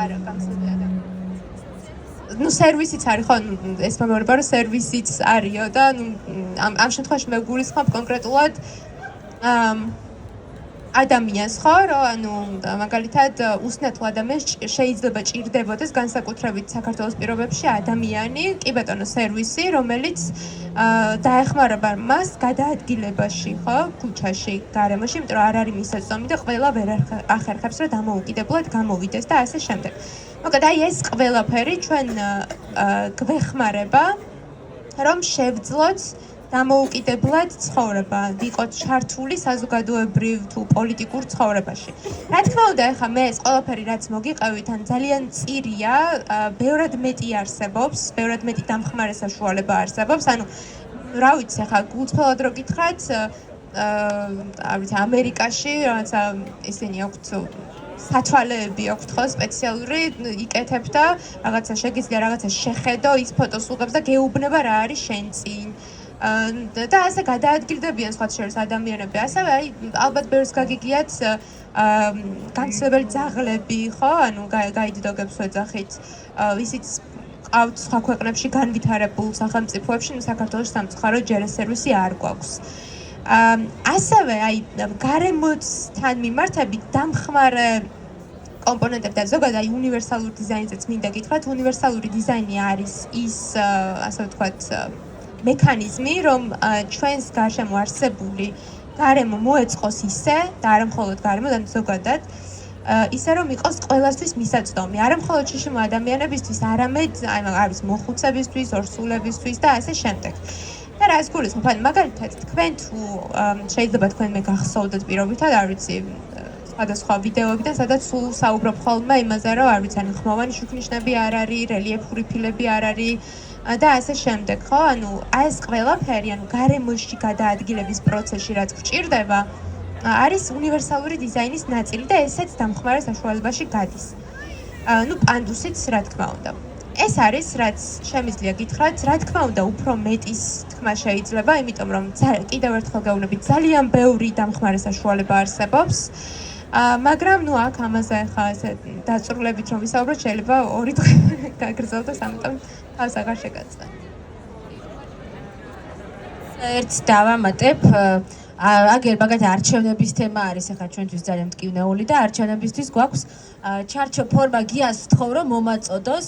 არა, გამცილებელი ადამიანი. სერვისიც არის, ხო, ეს მომეორება რომ სერვისიც არისო და ამ შემთხვევაში მე ვგულისხმობ კონკრეტულად ადამიანს, ხო, რომ მაგალითად უსნათლ ადამიანს შეიძლება ჭირდებოდეს განსაკუთრებით საქართველოს პირობებში ადამიანი, კი ბატონო, სერვისი, რომელიც დაეხმარება მას გადაადგილებაში, ხო, ქუჩაში, გარემოში, იმიტომ რომ არ არის მისაწვდომი და ყველა ვერ ახერხებს, რომ დამოუკიდებლად გამოვიდეს და ასე შემდეგ. მოკლედ, აი ეს ყველაფერი ჩვენ გვეხმარება, რომ შევძლოთ დამოუკიდებლად ცხოვრება, ვიყოთ ჩართული საზოგადოებრივ თუ პოლიტიკურ ცხოვრებაში. რა თქმა უნდა, ეხლა მე ეს ყველაფერი რაც მოგიყევით, ან ძალიან წირია, ბევრად მეტი არსებობს, ბევრად მეტი დამხმარე საშუალება არსებობს. ანუ რა ვიცი, ეხლა გულწრფელად რო გითხრათ, არ ვიცი, ამერიკაში რაღაცა ისინი აქვთ სათვალეები აქვთ ხო სპეციალური, იკეთებ და რაღაცა შეგიძლია რაღაცა შეხედო, ის ფოტოს უღებს და გეუბნება რა არის შენ წინ. და ასე გადაადგილდებიან სხვა შორის ადამიანები. ასევე აი ალბათ ბევრს გაგიგიათ განსხვავებული ძაღლები, ხო? ანუ გაიდიდოგებს ვეძახით. ისიც ყავთ სხვა ქვეყნებში განვითარებულ სახელმწიფოებში, საქართველოს სამწუხაროდ ჯერ ეს სერვისი არ გვაქვს. ასევე აი გარემოსთან მიმართებით დამხმარე კომპონენტები და ზოგადად აი უნივერსალური დიზაინზეც მინდა გითხრათ, უნივერსალური დიზაინი არის ის ასე ვთქვათ მექანიზმი, რომ ჩვენს გარშემო არსებული გარემო მოეწყოს ისე და არა მხოლოდ გარემო, და ზოგადად ისე რომ იყოს ყველასთვის მისაწვდომი, არა მხოლოდ შეშემო ადამიანებისთვის, არამედ აი არის მოხუცებისთვის, ორსულებისთვის და ასე შემდეგ. და რა ეს გულისხმობ, მაგალითად თქვენ თუ შეიძლება თქვენ მე გახსოვდეთ პირობითად, არ ვიცი, სხვადასხვა ვიდეოებიდან, სადაც სულ საუბრობ ხოლმე იმაზე, რომ არ ვიცი, ანუ ხმოვანი შუქნიშნები არ არის, რელიეფური ფილები არ არის და ასე შემდეგ, ხო? ანუ ეს ყველაფერი, ანუ გარემოში გადაადგილების პროცესში რაც გვჭირდება, არის უნივერსალური დიზაინის ნაწილი და ესეც დამხმარე საშუალებაში გადის. ნუ პანდუსიც რა თქმა უნდა. ეს არის, რაც შემიძლია გითხრათ, რა თქმა უნდა, უფრო მეტის თქმა შეიძლება, იმიტომ რომ კიდევ ერთხელ გეუბნებით, ძალიან ბევრი დამხმარე საშუალება არსებობს. მაგრამ ნუ აქ ამაზე ხა ესე დაწვრილებით რომ ვისაუბროთ, შეიძლება 2 დღე გაგრძელდეს, ამიტომ თავს აღარ შეგაწყვეტ. ერთ დავამატებ, აგერ მაგალითად არჩევნების თემა არის ახლა ჩვენთვის ძალიან მტკივნეული და არჩევნებისთვის გვაქვს ჩარჩო ფორმა გიას ვთხოვ რომ მომაწოდოს.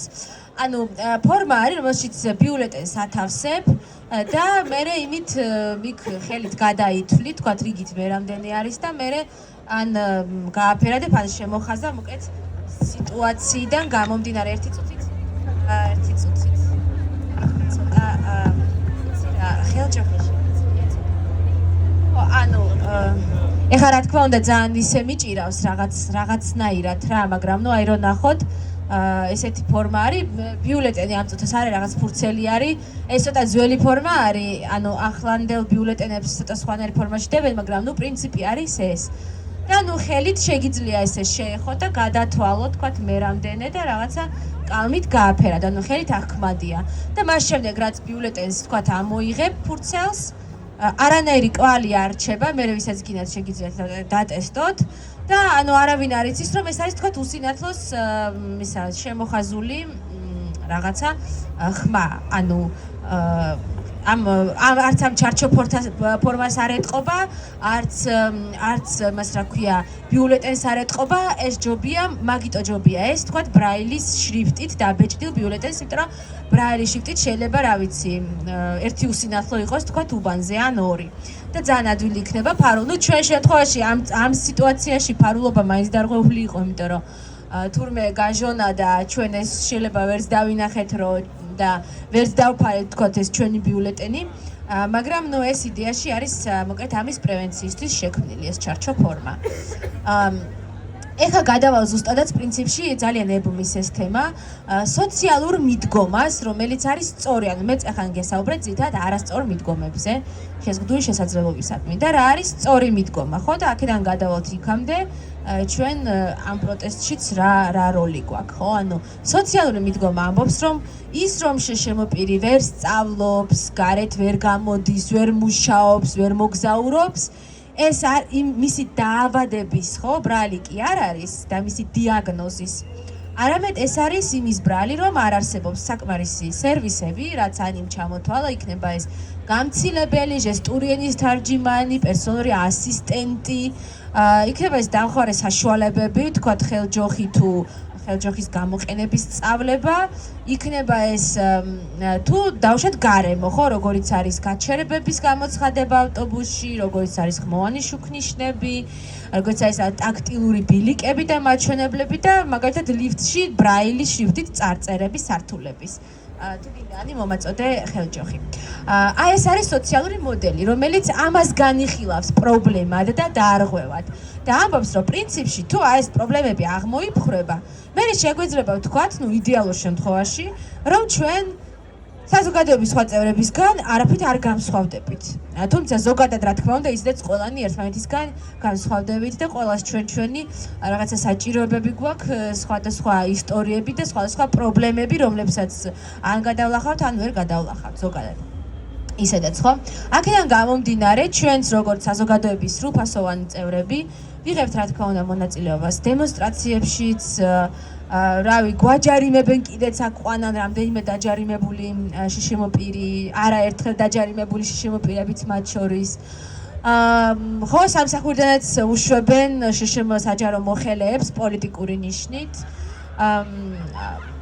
ანუ ფორმა არის, რომელშიც ბიულეტენს ათავსებ და მე იმით იქ ხელით გადაითვლი, თქვათ რიგით მე რამდენი არის და მე ან გააფერადებ, ან შემოხაზა, მოკლედ სიტუაციიდან გამომდინარე ერთი წუთით ცოტა ხელჯოხეში. ანუ ეხლა რა თქმა უნდა ძალიან ისე მიჭირავს რაღაცნაირად რა, მაგრამ ნუ აი რომ ნახოთ ესეთი ფორმა არის ბიულეტენი ამ წუთას არის რაღაც ფურცელი არის ეს ცოტა ძველი ფორმა არის ანუ ახლანდელ ბიულეტენებს ცოტა სხვანაირი ფორმაში დებენ მაგრამ ნუ პრინციპი არის ეს და ნუ ხელით შეგიძლია ესე შეეხო და გადათვალო თქვათ მე რამდენი და რაღაცა კალმით გააფერა და ნუ ხელით აღქმადია და მას შემდეგ რაც ბიულეტენს თქვათ ამოიღებ ფურცელს არანაირი კვალი არ რჩება მე ვისაც გინდათ შეგიძლიათ დატესტოთ და ანუ არავინ არ იცის რომ ეს არის თქვათ უსინათლოს ისა შემოხაზული რაღაცა ხმა ანუ არც ამ ჩარჩო ფორმას არ ეტყობა არც მას რა ქვია ბიულეტენს არ ეტყობა ეს ჯობია მაგიტო ჯობია ეს თქვათ ბრაილის შრიფტით დაბეჭდილ ბიულეტენს იმიტომ რომ ბრაილის შრიფტით შეიძლება რა ვიცი ერთი უსინათლო იყოს თქვათ უბანზე ან ორი და ძალიან ადვილი იქნება ფარულობა. ნუ ჩვენ შემთხვევაში ამ სიტუაციაში ფარულობა მაინც დარღვეული იყო, იმიტომ რომ თურმე გაჟონა და ჩვენ ეს შეიძლება ვერც დავინახეთ რომ და ვერც დავფარეთ თქვათ ეს ჩვენი ბიულეტენი, მაგრამ ნუ ეს იდეაში არის მოკლედ ამის პრევენციისთვის შექმნილი ეს ჩარჩო ფორმა. ეხლა გადავალ ზუსტადაც პრინციპში ძალიან ებმის ეს თემა სოციალურ მიდგომას, რომელიც არის სწორი, ანუ მეც ახლა გესაუბრეთ ძირითადად არასწორ მიდგომებზე, შეზღუდული შესაძლებლობისადმი და რა არის სწორი მიდგომა, ხო და აქედან გადავალთ იქამდე ჩვენ ამ პროტესტშიც რა როლი გვაქვს, ხო? ანუ სოციალური მიდგომა ამბობს, რომ ის რომ შემოპირი ვერ სწავლობს, გარეთ ვერ გამოდის, ვერ მუშაობს, ვერ მოგზაურობს ეს მისი დაავადების ხო ბრალი კი არ არის და მისი დიაგნოზის არამედ ეს არის იმის ბრალი რომ არ არსებობს საკმარისი სერვისები რაც ან იმ ჩამოთვალა იქნება ეს გამცილებელი ჟესტური ენის თარჯიმანი პერსონალური ასისტენტი იქნება ეს დამხმარე საშუალებები თქვათ ხელჯოხი თუ ხელჯოხის გამოყენების სწავლება იქნება ეს თუ დავუშვათ გარემო ხო როგორიც არის გაჩერებების გამოცხადება ავტობუსში როგორიც არის ხმოვანი შუქნიშნები როგორც არის ტაქტილური ბილიკები და მაჩვენებლები და მაგალითად ლიფტში ბრაილის შრიფტით წარწერები სართულების თუ გინდანი მომაწოდე ხელჯოხი აი ეს არის სოციალური მოდელი რომელიც ამას განიხილავს პრობლემად და დაარღვევად და ამბობს რომ პრინციპში თუ აი ეს პრობლემები აღმოიფხრება მე შეგვეძლება ვთქვათ ნუ იდეალურ შემთხვევაში რომ ჩვენ საზოგადოების სხვა წევრებისგან არაფრით არ გამსხვავდებით თუმცა ზოგადად რა თქმა უნდა ისედაც ყველანი ერთმანეთისგან განსხვავდებით და ყველას ჩვენი რაღაცა საჭიროებები გვაქვს სხვადასხვა ისტორიები და სხვადასხვა პრობლემები რომლებსაც ან გადავლახავთ ან ვერ გადავლახავთ ზოგადად ისედაც ხო აქედან გამომდინარე ჩვენც როგორც საზოგადოების სრულფასოვანი წევრები ვიღებთ რა თქმა უნდა მონაწილეობას დემონსტრაციებშიც რავი გვაჯარიმებენ კიდეც აყვანან რამდენიმე დაჯარიმებული შშმ პირი არაერთხელ დაჯარიმებული შშმ პირებიც მათ შორის ხო სამსახურიდანაც უშვებენ შშმ საჯარო მოხელეებს პოლიტიკური ნიშნით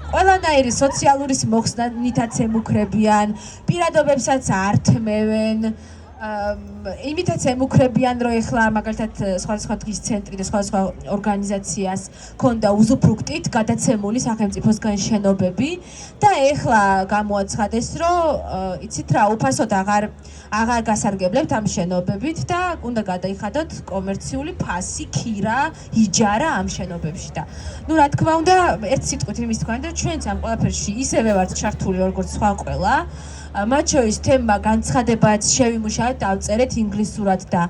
ყველანაირი სოციალურის მოხსნითაც ემუქრებიან პირადობებსაც ართმევენ იმითაც ემუქრებიან რომ ეხლა მაგალითად სხვადასხვა დღის ცენტრი და სხვადასხვა ორგანიზაციას ქონდა უზუფრუქტით გადაცემული სახელმწიფოსგან შენობები და ეხლა გამოაცხადეს რომ იცით რა უფასოდ აღარ გასარგებლებთ ამ შენობებით და უნდა გადაიხადოთ კომერციული ფასი, ქირა, იჯარა ამ შენობებში და ნუ რა თქმა უნდა ერთ სიტყვით იმის თქვა და ჩვენც ამ ყველაფერში ისევე ვართ ჩართული როგორც სხვა ყველა მათ შორის თემა განცხადებაც შევიმუშავეთ, დავწერეთ ინგლისურად და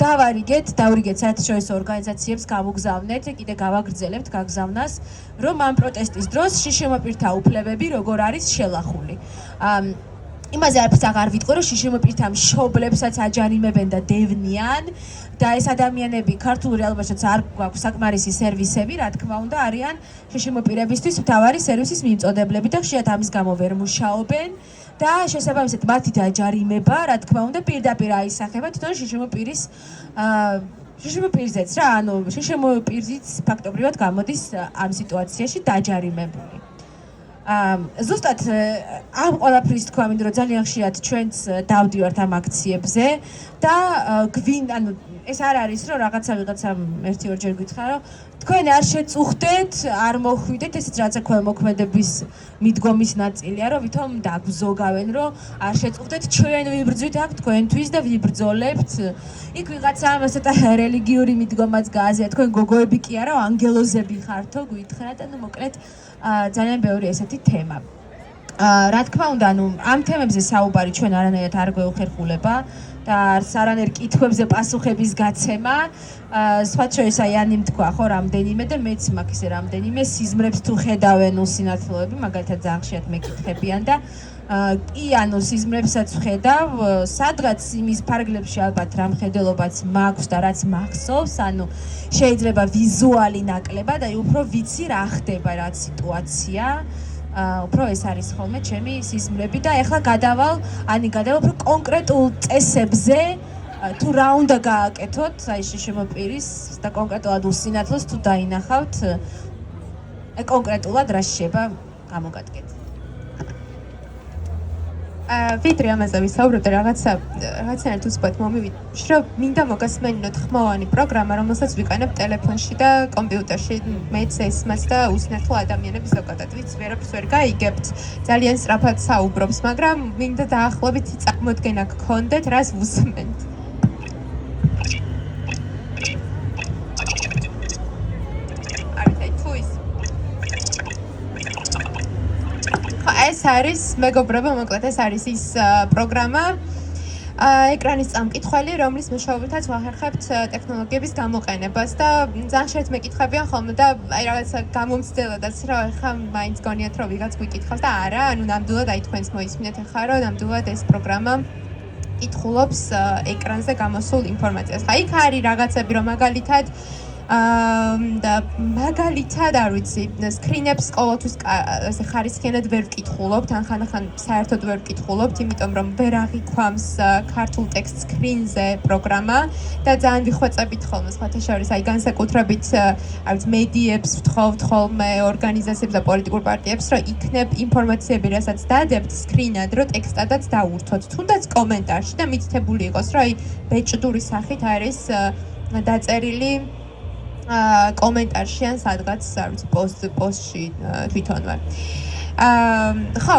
დავარიგეთ საერთაშორისო ორგანიზაციებს გავუგზავნეთ, კიდე გავაგრძელებთ გაგზავნას, რომ ამ პროტესტის დროს შშმ პირთა უფლებები როგორ არის შელახული. იმაზე არაფერს აღარ ვიტყვი, რომ შშმ პირთა მშობლებსაც აჯარიმებენ და დევნიან და ეს ადამიანები ქართულ რეალობაშიც არ გვაქვს საკმარისი სერვისები, რა თქმა უნდა, არიან შშმ პირებისთვის მთავარი სერვისის მიმწოდებლები და ხშირად ამის გამო ვერ მუშაობენ. და შესაბამისად მათი დაჯარიმება, რა თქმა უნდა, პირდაპირ აისახება თვითონ შშმ პირზეც რა, ანუ შშმ პირზიც ფაქტობრივად გამოდის ამ სიტუაციაში დაჯარიმებული. ზუსტად ამ ყველაფრის თქვა მინდა რომ ძალიან ხშირად ჩვენც დავდივართ ამ აქციებზე და ანუ ეს არ არის რომ ვიღაცამ ერთი ორჯერ გითხრა რომ თქვენ არ შეწუხდეთ, არ მოხვიდეთ, ესეც რაღაცა ქველმოქმედების მიდგომის ნაწილია, რომ ვითომ დაგზოგავენ, რომ არ შეწუხდეთ, ჩვენ ვიბრძვით აქ თქვენთვის და ვიბრძოლებთ. იქ ვიღაცა ცოტა რელიგიური მიდგომაც გააზია, თქვენ გოგოები კი არა, ანგელოზები ხართო, გითხრა და ნუ მოკლედ ძალიან ბევრი ესეთი თემა. რა თქმა უნდა, ამ თემებზე საუბარი ჩვენ არანაირად არ გვეუხერხულება და არც არანაირ კითხვებზე პასუხების გაცემა. სხვა შორის აი ანიმ თქვა ხო რამდენიმე და მეც მაქვს ისე რამდენიმე სიზმრებს თუ ხედავენ სინათლოები, მაგალითად ძალიან ხშირად მეკითხებიან და კი სიზმრებსაც ვხედავ, სადღაც იმის ფარგლებში ალბათ რა მხედველობაც მაქვს და რაც მახსოვს, შეიძლება ვიზუალი ნაკლებად, აი უფრო ვიცი რა ხდება, რა სიტუაცია. უფრო ეს არის ხოლმე ჩემი სიზმრები და ეხლა გადავალ უფრო კონკრეტულ წესებზე თუ რა უნდა გააკეთოთ, აი შემოპირის და კონკრეტულად უსინათლოს თუ დაინახავთ, აი კონკრეტულად რა შეიძლება გამოგადგეთ. ვიდრე ამაზე ვისაუბრებთ, რაღაცნაირად უცბად მომივიდა, რომ მინდა მოგასმენინოთ ხმოვანი პროგრამა, რომელსაც ვიყენებ ტელეფონში და კომპიუტერში, მეც ესმას და უსინათლო ადამიანები ზოგადად, ვინც ვერაფერს ვერ გაიგებთ, ძალიან სწრაფად საუბრობს, მაგრამ მინდა დაახლოებით წარმოდგენა გქონდეთ, რას ვუსმენთ. ეს არის მეგობრებო, მოკლედ ეს არის ის პროგრამა, ეკრანის წამკითხველი, რომლის მეშვეობითაც ვახერხებთ ტექნოლოგიების გამოყენებას და ძალიან ხშირად მეკითხებიან ხოლმე და აი რაღაცა გამომცდელადაც რომ ეხლა მაინც გონიათ რომ ვიღაც გვიკითხავს და არა, ნამდვილად აი თქვენს მოისმინეთ ახლა რომ ნამდვილად ეს პროგრამა კითხულობს ეკრანზე გამოსულ ინფორმაციას. ხა იქ არის რაღაცები რომ მაგალითად და მაგალითად არ ვიცი, სკრინებს ყოველთვის ესე ხარისხიანად ვერ ვკითხულობთ, ან ხან საერთოდ ვერ ვკითხულობთ, იმიტომ რომ ვერ აღიქვამს ქართულ ტექსტ სკრინზე პროგრამა და ძალიან ვიხვეწებით ხოლმე სხვათა შორის, აი განსაკუთრებით არ ვიცი, მედიებს ვთხოვთ ხოლმე, ორგანიზაციებს და პოლიტიკურ პარტიებს, რომ იქნებ ინფორმაციები, რასაც დადებთ სკრინად, რომ ტექსტადაც დაურთოთ, თუნდაც კომენტარში და მითითებული იყოს, რომ აი ბეჭდური სახით არის დაწერილი კომენტარში ან სადღაც არ ვიცი პოსტში თვითონვე. ხო,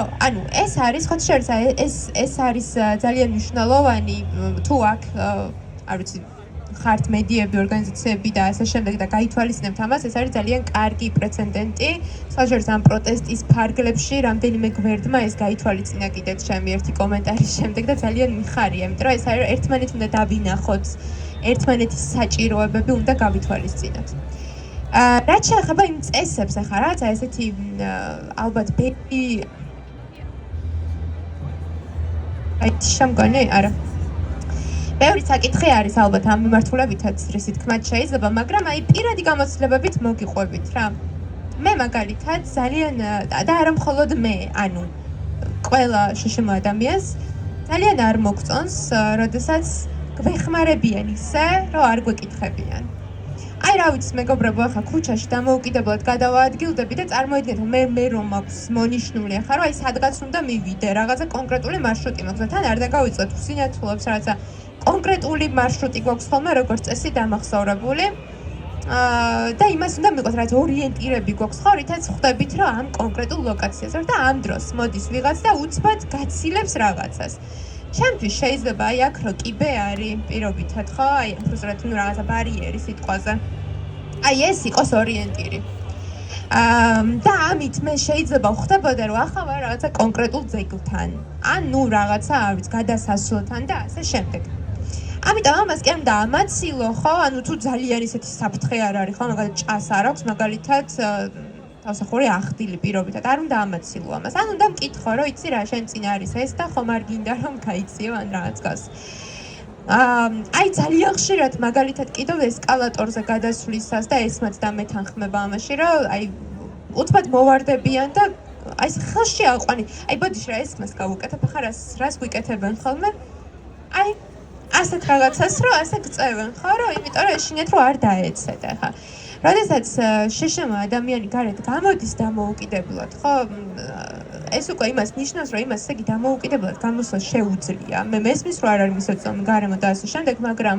ეს არის ხოთ შორის ეს არის ძალიან მნიშვნელოვანი თუ აქ არ ვიცი ხართ მედიები, ორგანიზაციები და ასე შემდეგ და გაითვალისწინებთ ამას, ეს არის ძალიან კარგი პრეცედენტი. სხვა შორის ამ პროტესტის ფარგლებში რამდენიმე გვერდმა ეს გაითვალისწინა კიდეც ჩემი ერთი კომენტარის შემდეგ და ძალიან მიხარია, იმიტომ რომ ეს არის ერთმანეთს უნდა დავინახოთ. ერთმანეთის საჭიროებები უნდა გავითვალისწინოთ. რაც შეეხება იმ წესებს, ახლა რაღაცა ესეთი ალბათ ბედი აი შემგონი, არა. ბევრი საკითხი არის ალბათ ამ მიმართულებითაც, რისი თქმაც შეიძლება, მაგრამ აი პირადი გამოცდილებებით მოგიყვებით რა. მე მაგალითად ძალიან და არა მხოლოდ მე, ყველა შშმ ადამიანს ძალიან არ მოგწონს, როდესაც გვეხმარებიან ისე, რომ არ გვეკითხებიან. აი რა ვიცი, მეგობრებო, ახლა ქუჩაში დამოუკიდებლად გადავაადგილდები და წარმოიდგინეთ, მე რომ მაქვს მონიშნული ახლა, რომ აი სადღაც უნდა მივიდე, რაღაცა კონკრეტული მარშრუტი მაქვს და თან არ დაგავიწყოთ უსინათლოებს, რაღაცა კონკრეტული მარშრუტი გვაქვს ხოლმე, როგორც წესი დამახსოვრებული. და იმას უნდა მიყოთ, რაც ორიენტირები გვაქვს ხო, რითაც ხვდებით, რომ ამ კონკრეტულ ლოკაციაზე ვარ და ამ დროს მოდის ვიღაც და უცბად გაცილებს რაღაცას. ჩემთვის შეიძლება აი აქ რო კიბე არის პირობითად ხო, აი უბრალოდ რაღაცა ბარიერი სიტყვაზე. აი ეს იყოს ორიენტირი. და ამით მე შეიძლება ხვდებოდა რომ ახლა ვარ რაღაცა კონკრეტულ ძეგლთან, ან რაღაცა არ ვიცი, გადასასვლელთან და ასე შემდეგ. ამიტომ ამას კი არ უნდა ამაცილო ხო, თუ ძალიან ისეთი საფრთხე არ არის ხო, მაგალითად ჭას არ აქვს, მაგალითად თავსახური ახდილი პირობითად, არ უნდა ამაცილო ამას. ან უნდა მკითხო, რომ იცი რა, შენ წინ არის ეს და ხომ არ გინდა რომ გაიციო ან რაღაც გას. აი ძალიან ხშირად მაგალითად კიდევ ესკალატორზე გადასვლისას და ესმაც და მეთანხმება ამაში, რომ აი უცბად მოვარდებიან და აი ხელში აყვანი. აი ბოდიში რა ესმას გავუკეთებ, ახლა რას გვიკეთებენ ხოლმე? აი ასეთ რაღაცას რომ ასე გწევენ ხო, რომ იმიტომ რომ ეშინიათ რომ არ დაეცეთ ახლა. როდესაც შშმ ადამიანი გარეთ გამოდის დამოუკიდებლად, ხო? ეს უკვე იმას ნიშნავს, რომ იმას ესე იგი დამოუკიდებლად გამოსვლა შეუძლია. მე მესმის რომ არ არის მისაწვდომი გარემო და ასე შემდეგ, მაგრამ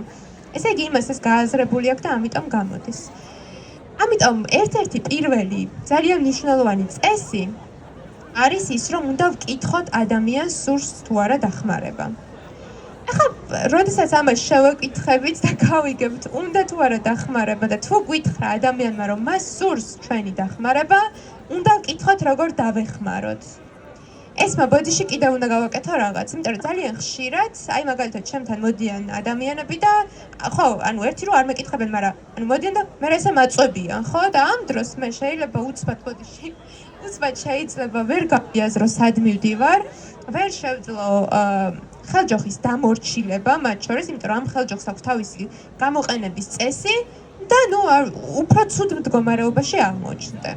ესე იგი იმას ეს გააზრებული აქვს და ამიტომ გამოდის. ამიტომ ერთ-ერთი პირველი ძალიან მნიშვნელოვანი წესი არის ის, რომ უნდა ვკითხოთ ადამიანს სურს თუ არა დახმარება. ახლა, როდესაც ამას შევეკითხებით და გავიგებთ, უნდა თუ არა დახმარება და თუ გვითხრა ადამიანმა, რომ მას სურს ჩვენი დახმარება, უნდა ვკითხოთ როგორ დავეხმაროთ. ეს მობოდიში კიდევ უნდა გავაკეთო რაღაც, იმიტომ რომ ძალიან ხშირად, აი მაგალითად ჩემთან მოდიან ადამიანები და ხო, ანუ ერთი რო არ მეკითხებენ, მაგრამ ანუ მოდიან და მე ესე მაწვევიან, ხო? და ამ დროს მე შეიძლება უცბად ბოდიში, უცბად შეიძლება ვერ გავიაზრო სად მივდივარ, ვერ შევძლო ხელჯოხის დამორჩილება მათ შორის, იმიტომ რომ ამ ხელჯოხს აქვს თავისი გამოყენების წესი და ნუ უფრო ცუდ მდგომარეობაში აღმოჩნდე.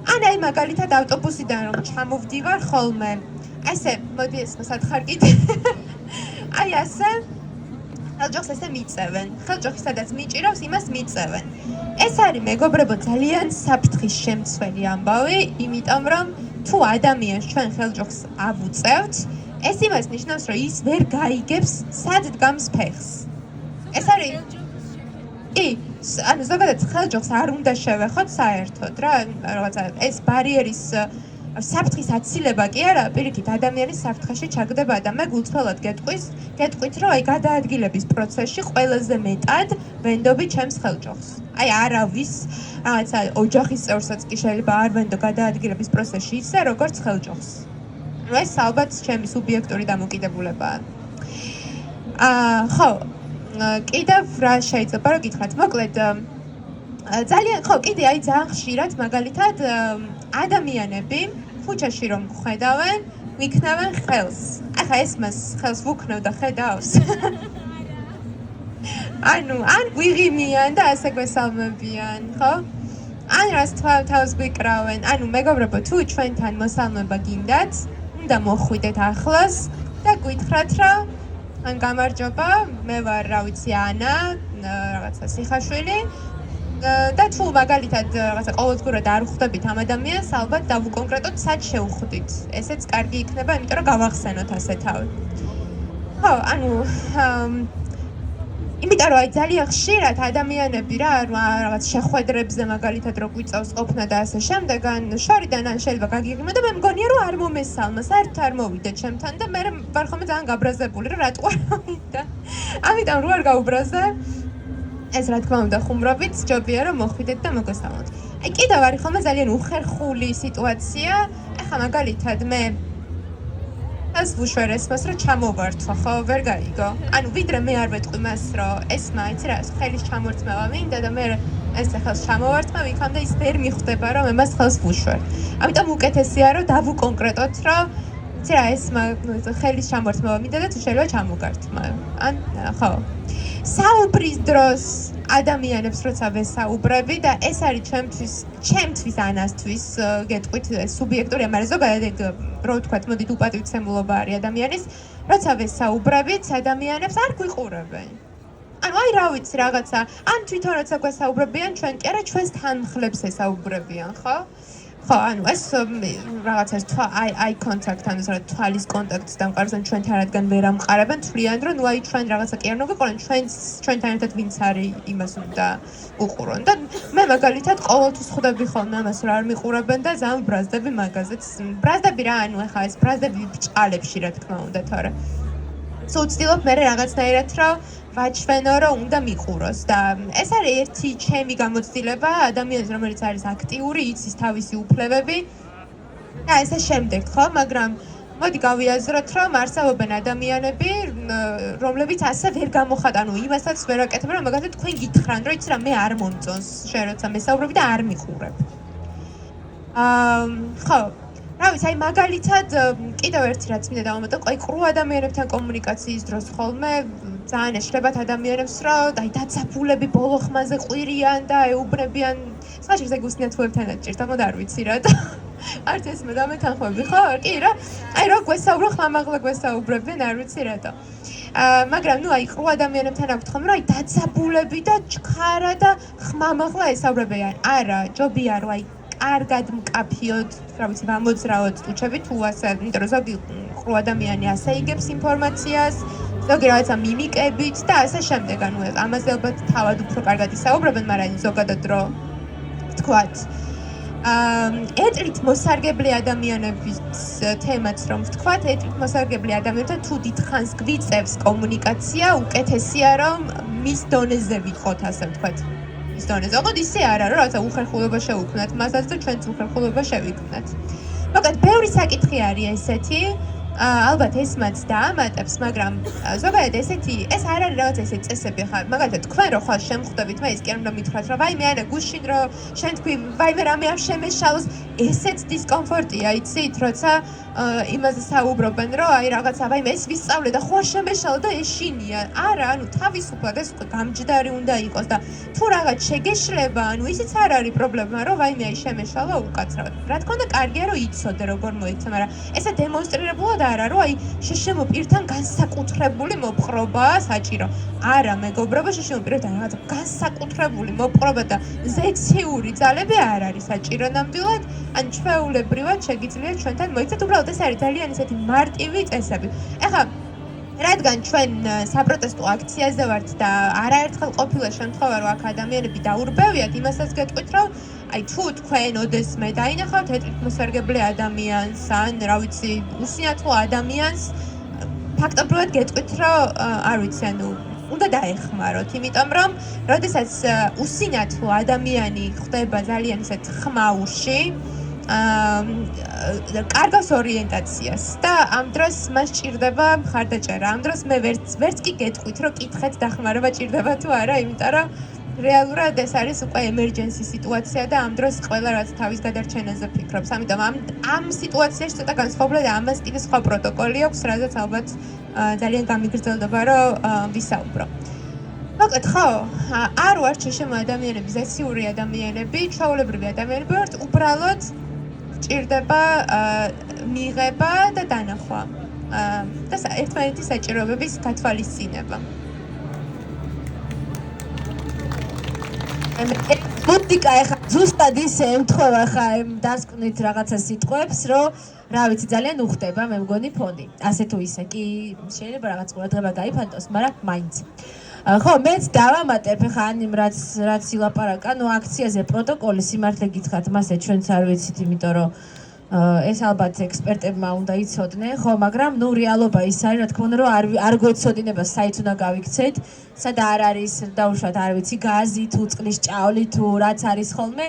აი მაგალითად ავტობუსიდან რომ ჩამოვდივარ ხოლმე, ესე, მოდი ეს მოსათხარ კიდე. აი ასე ხელჯოხს ესე მიწევენ. ხელჯოხი სადაც მიჭირავს, იმას მიწევენ. ეს არის მეგობრებო ძალიან საფრთხის შემცველი ამბავი, იმიტომ რომ თუ ადამიანს ჩვენ ხელჯოხს ავუწევთ, ეს იმას ნიშნავს, რომ ის ვერ გაიგებს სად დგამს ფეხს. ეს არის კი, ანუ ზოგადად ხელჯოხს არ უნდა შევეხოთ საერთოდ რა, რაღაცა ეს ბარიერის საფრთხის აცილება კი არა, პირიქით ადამიანის საფრთხეში ჩაგდება და მე გულწრფელად გეტყვით, რომ აი გადაადგილების პროცესში ყველაზე მეტად ვენდობი ჩემს ხელჯოხს. აი არავის რაღაცა ოჯახის წევრსაც კი შეიძლება არ ვენდო გადაადგილების პროცესში ისე როგორც ხელჯოხს. ნუ ეს ალბათ ჩემი სუბიექტური დამოკიდებულებაა. ხო, კიდევ რა შეიძლება რომ გითხრათ, მოკლედ ძალიან ხო, კიდე აი ძალიან ხშირად მაგალითად ადამიანები ქუჩაში რომ ხედავენ, ვიქნევენ ხელს. ახლა ეს მას ხელს ვუქნევ და ხედავს. ანუ ან გვიღიმიან და ასე გვესალმებიან, ხო? ან რას თავს გვიკრავენ. ანუ მეგობრებო, თუ ჩვენთან მოსალმება გინდათ, უნდა მოხვიდეთ ახლოს და გითხრათ, რომ ან გამარჯობა, მე ვარ, რა ვიცი, ანა, რაღაცა სიხაშვილი. და თუ მაგალითად რაღაცა ყოველდღურად არ ხვდებით ამ ადამიანს, ალბათ დავუკონკრეტოთ სად შევხვდით. ესეც კარგი იქნება, იმიტომ რომ გავახსენოთ ასე თავი. ხო, ანუ იმიტომ რომ აი ძალიან ხშირად ადამიანები რაღაც შეხვედრებზე მაგალითად რო გვიწევს ყოფნა და ასე შემდეგ, ან შორიდან ან შეიძლება გაგიღიმა და მე მგონია რომ არ მომესალმა, საერთოდ არ მოვიდა ჩემთან და მე ვარ ხოლმე ძალიან გაბრაზებული, რომ რატო არ მოვიდა. ამიტომ რო არ გავუბრაზე ეს რა თქმა უნდა ხუმრობით ჯობია რომ მოხვიდეთ და მოგესალმოთ. აი კიდევ არის ხოლმე ძალიან უხერხული სიტუაცია. ახლა მაგალითად მე ეს ვუშვერეს მას რომ ჩამოვართვა, ხო, ვერ გაიგო. ანუ ვიდრე მე არ ვეტყვი მას რომ ეს მაიცი რა, ხელის ჩამორთმევა მინდა და მე ეს ხელს ჩამოვართმა, იქამდე ის ვერ მიხვდება რომ მე მას ხელს ვუშვერ. ამიტომ უკეთესია რომ დავუკონკრეტოთ რომ იცი რა, ეს ხელის ჩამორთმევა მინდა და თუ შეიძლება ჩამოგართმა. ან ხო. საუბრის დროს ადამიანებს როცა ვესაუბრები და ეს არის ჩემთვის ანასთვის გეტყვით სუბიექტურია, მაგრამ ზოგადად რო ვთქვათ, მოდით უპატივცემულობა არის ადამიანის, როცა ვესაუბრებით ადამიანებს არ გვიყურებენ. ანუ აი რა ვიცი რაღაცა, ან თვითონ როცა გვესაუბრებიან, ჩვენ კი არა ჩვენს თანმხლებს ესაუბრებიან, ხო? ხო, ანუ ეს რაღაცა eye contact, ანუ თვალის კონტაქტს დამყარებენ ჩვენთან, რადგან ვერ ამყარებენ, თვლიან რომ ნუ აი ჩვენ რაღაცა კი არ უნდა გვიყურონ, ჩვენთან ერთად ვინც არის, იმას უნდა უყურონ. და მე მაგალითად ყოველთვის ხვდები ხოლმე ამას, რომ არ მიყურებენ და ძალიან ბრაზდები მაგაზეც. ბრაზდები რა, ანუ ახლა ეს ბრაზდები ბჭყალებში რა თქმა უნდა, თორე სულ ვცდილობ მე რაღაცნაირად რომ ვაჩვენო რომ უნდა მიყუროს და ეს არის ერთი ჩემი გამოცდილება ადამიანის რომელიც არის აქტიური, იცის თავისი უფლებები და ესე შემდეგ, ხო, მაგრამ მოდი გავიაზროთ რომ არსებობენ ადამიანები რომლებიც ასე ვერ გამოხატავენ, ანუ იმასაც ვერ აკეთებენ, რომ მაგალითად თქვენ გითხრან რომ იცი რა, მე არ მომწონს შენ როცა მესაუბრები და არ მიყურებ. ხო, რა ვიცი, აი მაგალითად კიდევ ერთი რაც მინდა დავამატო, აი ყრუ ადამიანებთან კომუნიკაციის დროს ხოლმე ძალიან ეშლებათ ადამიანებს, რომ აი დაცაფულები ბოლო ხმაზე ყვირიან და ეუბნებიან, სხვა შეგზე გუსნიათოებთანაც ჭირდა, მაგრამ არ ვიცი რა და არც ეს მე დამეთანხმები, ხო? კი რა. აი რო გვესაუბრო ხმამაღლა გვესაუბრებენ, არ ვიცი რატო. მაგრამ ნუ აი ყრუ ადამიანებთან აქვთ ხოლმე, რომ აი დაცაფულები და ჩქარა და ხმამაღლა ესაუბრებიან. არა, ჯობია რომ აი კარგად მკაფიოდ, რა ვიცი, ვამოძრაოთ ტუჩები თუ ასე, იმიტომ რომ ზოგი ყრუ ადამიანი ასე იგებს ინფორმაციას, ზოგი რაღაცა მიმიკებით და ასე შემდეგ, ანუ ამაზე ალბათ თავად უფრო კარგად ისაუბრებენ, მაგრამ ზოგადად რო ვთქვათ, ეტლით მოსარგებლე ადამიანების თემაც რომ ვთქვათ, ეტლით მოსარგებლე ადამიანებთან თუ დიდხანს გვიწევს კომუნიკაცია, უკეთესია რომ მის დონეზე ვიყოთ, ასე ვთქვათ. ის დონეზე. ოღონდ ისე არა, რომ რაღაცა უხერხულობა შევუქმნათ მასაც და ჩვენც უხერხულობა შევიქმნათ. მოკლედ, ბევრი საკითხი არის ესეთი. ალბათ ეს მათ დაამატებს, მაგრამ ზოგადად ეს არ არის რაღაც ესე წესები ხარ. მაგალითად, თქვენ რო ხარ შემხვდებით, მე ის კი არ უნდა მითხრათ, რომ ვაიმე არა გუშინ რო შენ თქვი, ვაიმე რამე არ შემეშალოს, ესეც დისკომფორტია, იცით, როცა იმაზე საუბრობენ, რომ აი რაღაცა ვაიმე ეს ვისწავლე და ხო არ შემეშალო და ეშინია. არა, ანუ თავისუფლად ეს უკვე გამჯდარი უნდა იყოს და თუ რაღაც შეგეშლება, ანუ ისიც არ არის პრობლემა, რომ ვაიმე აი შემეშალო უკაცრავად. რა თქმა უნდა, კარგია რომ იცოდე როგორ მოიქცა, მაგრამ ესა დემონსტრირებულად არა, რომ აი შეშემო პირთან განსაკუთრებული მოპყრობაა საჭირო. არა, მეგობრებო, შეშემო პირთან რაღაც განსაკუთრებული მოპყრობა და ზეციური ძალები არ არის საჭირო ნამდვილად. ან ჩვეულებრივად შეგიძლიათ ჩვენთან მოიქცეთ, უბრალოდ ეს არის ძალიან ისეთი მარტივი წესები. ეხლა რადგან ჩვენ საპროტესტო აქციაზე ვართ და არაერთხელ ყოფილა შემთხვევა, რომ აქ ადამიანები დაურბევიათ, იმასაც გეტყვით, რომ აი თუ თქვენ ოდესმე დაინახავთ ეთნიკმოსარგებლე ადამიანს, ან რა ვიცი, უსინათლო ადამიანს, ფაქტობრივად გეტყვით, რომ არ ვიცი, ანუ უნდა დაეხმაროთ, იმიტომ რომ როდესაც უსინათლო ადამიანი ხდება ძალიან ისეთ ხმაურში, კარგავს ორიენტაციას და ამ დროს მას ჭირდება მხარდაჭერა. ამ დროს მე ვერც კი გეტყვით, რომ კითხეთ დახმარება ჭირდება თუ არა, იმიტომ რომ რეალურად ეს არის უკვე ემერჯენსი სიტუაცია და ამ დროს ყველა რაც თავის გადარჩენაზე ფიქრობს. ამიტომ ამ სიტუაციაში ცოტა განსხვავებულად და ამას კიდე სხვა პროტოკოლი აქვს, რაზეც ალბათ ძალიან გამიგრძელდება, რომ ვისაუბრო. მოკლედ, ხო, არ ვართ შეშემო ადამიანები, ზეციური ადამიანები, ჩვეულებრივი ადამიანები ვართ, უბრალოდ ჭირდება მიღება და დანახვა და ერთმანეთის საჭიროებების გათვალისწინება. მუსიკა ეხა ზუსტად ისე ემთხვევა ხა ამ დასკვნით რაღაცა სიტყვებს, რომ რა ვიცი, ძალიან უხდება, მე მგონი ფონი. ასე თუ ისე კი შეიძლება რაღაც ყურადღება გაიფანტოს, მაგრამ მაინც. ხო, მეც დავამატებ ხა ან იმ რაც ილაპარაკა, ნუ აქციაზე პროტოკოლი სიმართლე გითხრათ, მასე ჩვენც არ ვიცით, იმიტომ რომ ეს ალბათ ექსპერტებმა უნდა იცოდნენ, ხო, მაგრამ ნუ რეალობა ის არის, რა თქმა უნდა, რომ არ გვეცოდინება საით უნდა გავიქცეთ, სადა არ არის დაუშვათ, არ ვიცი, გაზი თუ წყლის ჭავლი თუ რაც არის ხოლმე,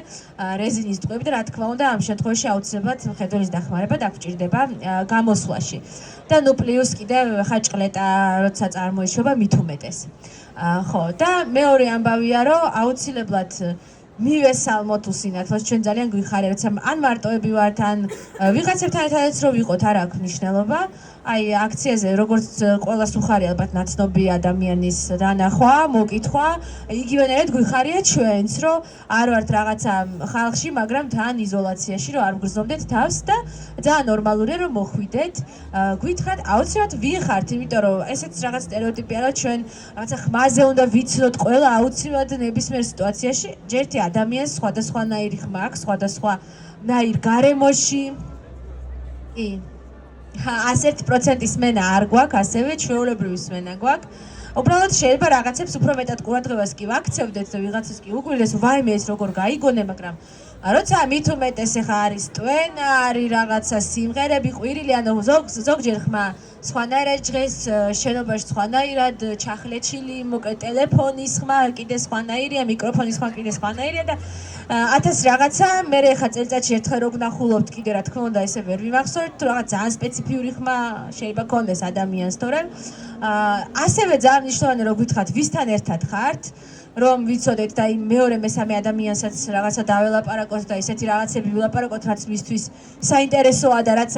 რეზინის ტყვები და რა თქმა უნდა, ამ შემთხვევაში აუცილებლად მხედველის დახმარება დაგჭირდება გამოსვლაში. და ნუ პლუს კიდე ხა ჭყლეტა როცა წარმოიშვება მით უმეტეს. ხო, და მეორე ამბავია, რომ აუცილებლად მივესალმოთ უსინათლოს, ჩვენ ძალიან გვიხარია, როცა ან მარტოები ვართ, ან ვიღაცებთან ერთადაც რო ვიყოთ, არ აქვს მნიშვნელობა. აი, აქციაზე როგორც ყველას უხარია ალბათ ნაცნობი ადამიანის დანახვა, მოკითხვა, იგივენერად გვიხარია ჩვენც, რომ არ ვართ რაღაცა ხალხში, მაგრამ თან იზოლაციაში, რომ არ ვგრძნობდეთ თავს და ძალიან ნორმალურია, რომ მოხვიდეთ. გვითხრათ, აუცილებლად ვიხართ, იმიტომ რომ ესეც რაღაც სტერეოტიპია, რომ ჩვენ რაღაცა ხმაზე უნდა ვიცნოთ ყველა აუცილებლად ნებისმიერ სიტუაციაში, ჯერთი ადამიანს სხვადასხვანაირი ხმა აქვს, სხვადასხვანაირ გარემოში. კი. 100% სმენა არ გვაქვს, ასევე ჩვეულებრივი სმენა გვაქვს. უბრალოდ შეიძლება რაღაცებს უფრო მეტად ყურადღებას კი ვაქცევდეთ და ვიღაცას კი უგვირდეს, ვაიმე ეს როგორ გაიგონე, მაგრამ როცა მით უმეტეს ახლა არის ტვენა, არის რაღაცა სიმღერები, ყვირილი, ანუ ზოგჯერ ხმა სხვანაირად ჟღერს, შენობაში სხვანაირად ჩახლეჩილი, მოკლედ ტელეფონის ხმა კიდე სხვანაირია, მიკროფონის ხმა კიდე სხვანაირია და 1000 რაღაცა, მე ახლა წელიწადში ერთხელ რო ვნახულობთ კიდე რა თქმა უნდა ესე ვერ ვიმახსოვრთ, თუ რაღაც ძალიან სპეციფიური ხმა შეიძლება გქონდეს ადამიანს, თორემ ასევე ძალიან მნიშვნელოვანია რომ გითხრათ ვისთან ერთად ხართ, რომ ვიცოდეთ და იმ მეორე მესამე ადამიანსაც რაღაცა დაველაპარაკოთ და ისეთი რაღაცები ვილაპარაკოთ, რაც მისთვის საინტერესოა და რაც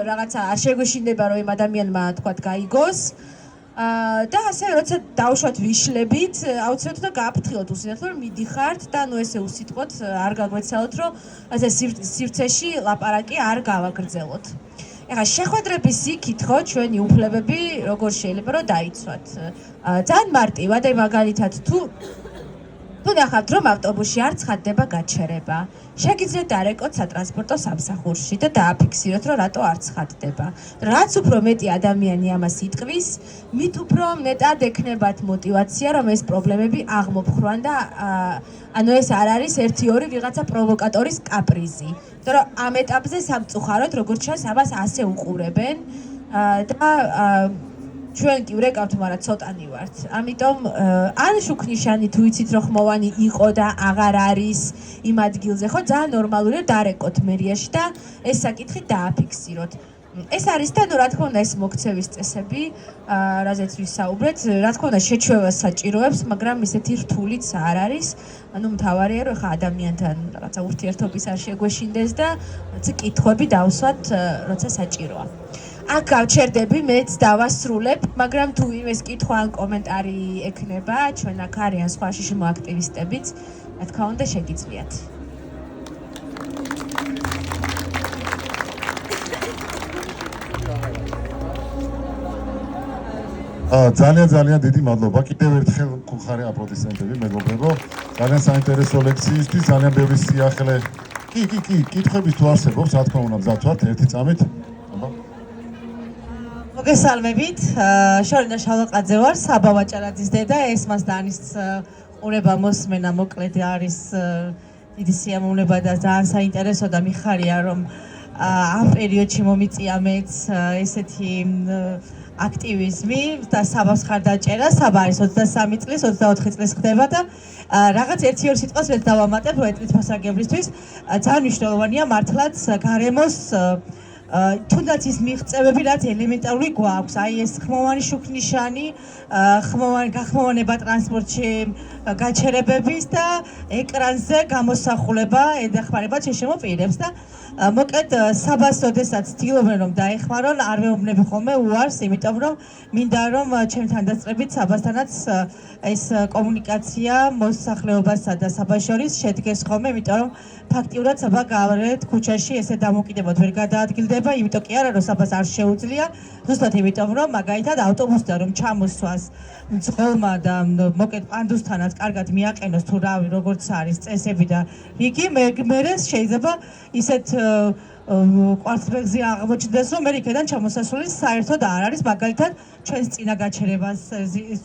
რაღაცა არ შეგვეშინდება, რომ იმ ადამიანმა თქვათ გაიგოს. და ასე როცა დავუშვათ ვიშლებით, აუცილებლად უნდა გააფრთხილოთ უსინათლო, რომ მიდიხართ და ნუ ესე უსიტყვოდ არ გაგვეცალოთ, რომ ასე სივრცეში ლაპარაკი არ გავაგრძელოთ. ეხლა შეხვედრების იქით ხო ჩვენი უფლებები როგორ შეიძლება რომ დაიცვათ. ძალიან მარტივად, აი მაგალითად თუ ნახავთ რომ ავტობუსში არ ცხადდება გაჩერება, შეგიძლიათ დარეკოთ სატრანსპორტო სამსახურში და დააფიქსიროთ რომ რატო არ ცხადდება. რაც უფრო მეტი ადამიანი ამას იტყვის, მით უფრო მეტად ექნებათ мотиваცია რომ ეს პრობლემები აღმოფხრან და ანუ ეს არ არის 1-2 ვიღაცა პროვოკატორის კაპრიზი. იმიტომ რომ ამ ეტაპზე სამწუხაროდ როგორც ჩანს ამას ასე უყურებენ და ჩვენ კი ვრეკავთ, მაგრამ ცოტანი ვართ. ამიტომ ან შუქნიშანი თუ იცით რომ ხმოვანი იყო და აღარ არის იმ ადგილზე, ხო, ძალიან ნორმალურია დარეკოთ მერიაში და ეს საკითხი დააფიქსიროთ. ეს არის და რა თქმა უნდა ეს მოქცევის წესები, რაზეც ვისაუბრეთ, რა თქმა უნდა შეჩვევას საჭიროებს, მაგრამ ისეთი რთულიც არ არის. ანუ მთავარია რომ ხა ადამიანთან რაღაცა ურთიერთობის არ შეგვეშინდეს და კითხვები დავსვათ, როცა საჭიროა. აქ გავჩერდები, მეც დავასრულებ, მაგრამ თუ იმეს კითხვა ან კომენტარი ექნება, ჩვენ აქ არიან სხვა შიშიმო აქტივისტებიც, რა თქმა უნდა შეგიძლიათ. ძალიან დიდი მადლობა. კიდევ ერთხელ გუხარი აპლოდისმენტები მეგობრებო. ძალიან საინტერესო ლექციისთვის, ძალიან ბევრი სიახლე. კი, კითხვების თუ არსებობს, რა თქმა უნდა, მზად ვართ ერთი წამით. მოგესალმებით, შორინა შალაყაძე ვარ, საბა ვაჭარაძის დედა, ეს მას დანის ყურება მოსმენა მოკლედ არის დიდი სიამოვნება და ძალიან საინტერესო და მიხარია რომ ამ პერიოდში მომიწია მეც ესეთი აქტივიზმი და საბას ხარდაჭერა, საბა არის 23 წლის, 24 წლის ხდება და რაღაც ერთი-ორი სიტყვას ვეც დავამატებ ეთნიკოსაგებლისთვის, ძალიან მნიშვნელოვანია მართლაც გარემოს თუნდაც ის მიღწევები, რაც ელემენტარული გვაქვს, აი ეს ხმოვანი შუქნიშანი, გახმოვანება ტრანსპორტში გაჩერებების და ეკრანზე გამოსახულება ედახმარება შიშიმო პირებს და მოკლედ საბას ოდესაც ცდილობენ რომ დაეხმარონ, არ მეუბნები ხოლმე უარს, იმიტომ რომ მინდა რომ ჩემთან დასწრებით საბასთანაც ეს კომუნიკაცია მოსახლეობასა და საბას შორის შედგეს ხოლმე, იმიტომ რომ ფაქტიურად საბა გავარეთ ქუჩაში ესე დამოკიდებოდ ვერ გადაადგილდება, იმიტომ კი არა რომ საბას არ შეუძლია, ზუსტად იმიტომ რომ მაგალითად ავტობუსთან რომ ჩამოსვას მძღოლმა და მოკლედ პანდუსთანაც კარგად მიაყენოს თუ რავი როგორც არის წესები და იგი მერე შეიძლება ისეთ კვარტბეგზე აღმოჩნდეს რომ მე იქიდან ჩამოსასვლელი საერთოდ არ არის მაგალითად ჩვენს წინა გაჩერებას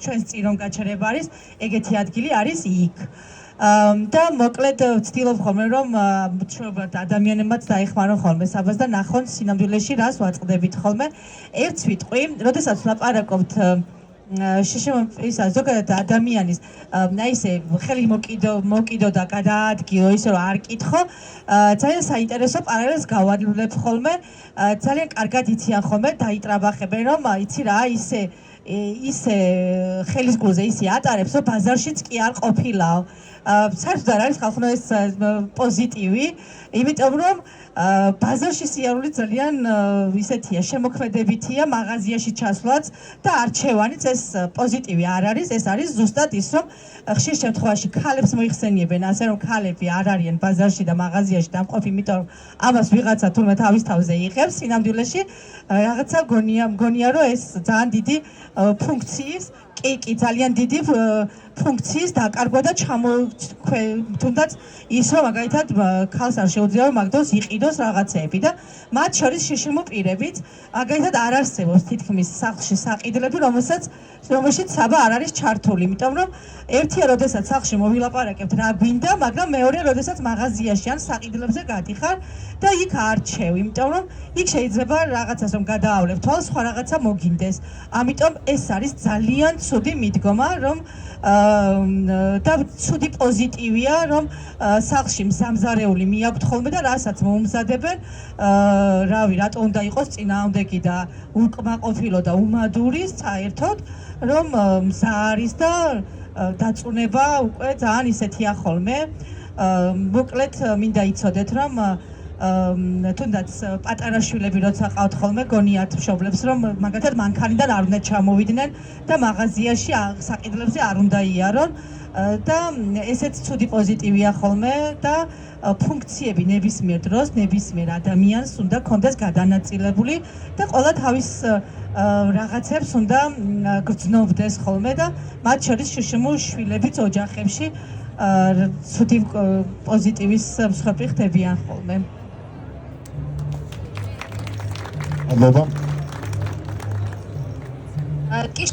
ჩვენს წინომ გაჩერება არის ეგეთი ადგილი არის იქ და მოკლედ ვცდილობ ხოლმე რომ ჩვენებად ადამიანებმაც დაეხმარონ ხოლმე საბას და ნახონ სინამდვილეში რას ვაწყდებით ხოლმე ერთ სიტყვი როდესაც ვლაპარაკობთ შიშიმო ისა ზოგადად ადამიანის აი ესე ხელი მოკიდო და გადაადგილო ისე რომ არ კითხო ძალიან საინტერესო პარალელს გავავლებ ხოლმე ძალიან კარგად იციან ხოლმე დაიტრაბახებენ რომ იცი რა ისე ხელის გულზე ისე ატარებს რომ ბაზარშიც კი არ ყოფილაო საერთოდ არ არის ხალხო ეს პოზიტივი იმიტომ რომ ბაზარში სიარული ძალიან ისეთია შემოქმედებითია მაღაზიაში ჩასვლაც და არჩევანიც ეს პოზიტივი არ არის ეს არის ზუსტად ის რომ ხშირ შემთხვევაში ქალებს მოიხსენიებენ ასე რომ ქალები არ არიან ბაზარში და მაღაზიაში დამყოფი იმიტომ რომ ამას ვიღაცა თურმე თავის თავზე იღებს სინამდვილეში რაღაცა მგონია რომ ეს ძალიან დიდი ფუნქციის კი ძალიან დიდი ფუნქციის დაკარგვა და თუნდაც ის რომ მაგალითად ქალს არ შეუძლია რომ მაგდოს იყიდოს რაღაცეები და მათ შორის შიშიმო პირებიც მაგალითად არ არსებობს თითქმის სახლში საყიდლები რომელშიც საბა არ არის ჩართული იმიტომ რომ ერთია როდესაც სახლში მოვილაპარაკებთ რა გვინდა მაგრამ მეორეა როდესაც მაღაზიაში ან საყიდლებზე გადიხარ და იქ არჩევ იმიტომ რომ იქ შეიძლება რაღაცას რომ გადაავლებ თვალს სხვა რაღაცა მოგინდეს ამიტომ ეს არის ძალიან ცუდი მიდგომა რომ და ცუდი პოზიტივია რომ სახლში მზამზარეული მიაქვთ ხოლმე და რასაც მომზადებენ რავი რატო უნდა იყოს წინააღმდეგი და უკმაყოფილო და უმადური საერთოდ რომ მზა არის და დაწუნება უკვე ძალიან ისეთია ხოლმე მოკლედ მინდა იცოდეთ რომ თუნდაც პატარა შვილები როცა ყავთ ხოლმე გონიათ მშობლებს რომ მაგალითად მანქანიდან არ უნდა ჩამოვიდნენ და მაღაზიაში საყიდლებზე არ უნდა იარონ და ესეც ცუდი პოზიტივია ხოლმე და ფუნქციები ნებისმიერ დროს ნებისმიერ ადამიანს უნდა კონდეს გადანაწილებული და ყველა თავის რაღაცებს უნდა გრძნობდეს ხოლმე და მათ შორის შიშიმო შვილებიც ოჯახებში ცუდი პოზიტივის მსხვერპლი ხდებიან ხოლმე მადლობა. კი,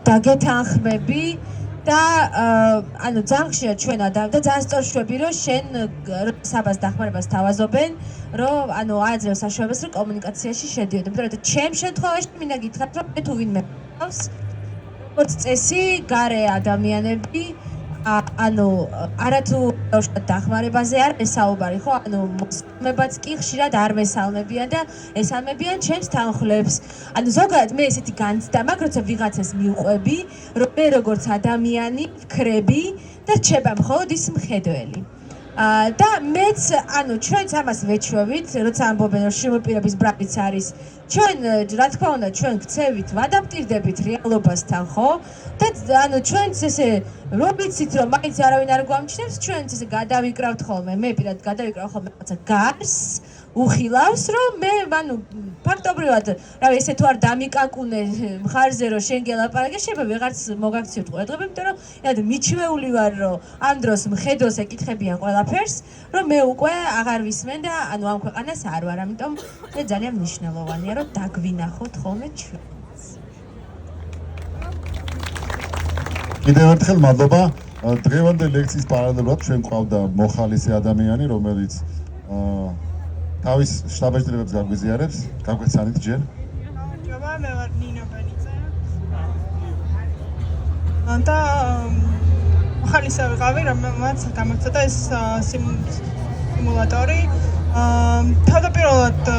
დაგეთანხმები და ანუ ძალიან ხშირად ჩვენ და ძალიან სწორ შვები რომ შენ საბას დახმარებას თავაზობენ რომ ანუ აძლევ საშუალებას რომ კომუნიკაციაში შედიოდნენ იმიტომ რომ ჩემ შემთხვევაში მინდა გითხრათ რომ მე თუ ვინმე ყავს როგორც წესი გარე ადამიანები ანუ არათუ დახმარებაზე არ ესაუბარი ხო ანუ მოსალმებაც კი ხშირად არ მესალმებიან და ესალმებიან ჩემს თანხლებს ანუ ზოგადად მე ესეთი განცდა მაქვს როცა ვიღაცას მიუყვები რომ მე როგორც ადამიანი ვქრები და რჩება მხოლოდ ის მხედველი და მეც ანუ ჩვენც ამას ვეჩვევით როცა ამბობენ რომ შრომაპირების ბრალიც არის ჩვენ რა თქმა უნდა ჩვენ გქცევით ვადაპტირდებით რეალობასთან ხო და ანუ ჩვენც ესე რომ ვიცით რომ მაინც არავინ არ გვამჩნევს ჩვენც ესე გადავიკრავთ ხოლმე მე პირად გადავიკრავ ხოლმე რაღაცა გარს უხილავს რომ მე ანუ ფაქტობრივად რავი ესე თუ არ დამიკანკუნე მხარზე რომ შენ გელაპარაკე შეიძლება ვეღარც მოგაქციოთ ყურადღება იმიტომ რომ იად მიჩვეული ვარ რომ ამ დროს მხედოს ეკითხებიან ყველაფერს რომ მე უკვე აღარ ვისმენ და ანუ ამ ქვეყანას არ ვარ ამიტომ ეს ძალიან მნიშვნელოვანია რომ დაგვინახოთ ხოლმე ჩვენც კიდევ ერთხელ მადლობა დღევანდელი ლექციის პარალელურად ჩვენ ყავდა მოხალისე ადამიანი რომელიც თავის შტაბ-ეჭვებებს გაგვიზიარებს გაგვეცანით ჯერ გამარჯობა მე ვარ ნინო ბენიძე და მოხალისე ვიყავი რომელმაც გამოცდა ეს სიმულატორი თავდაპირველად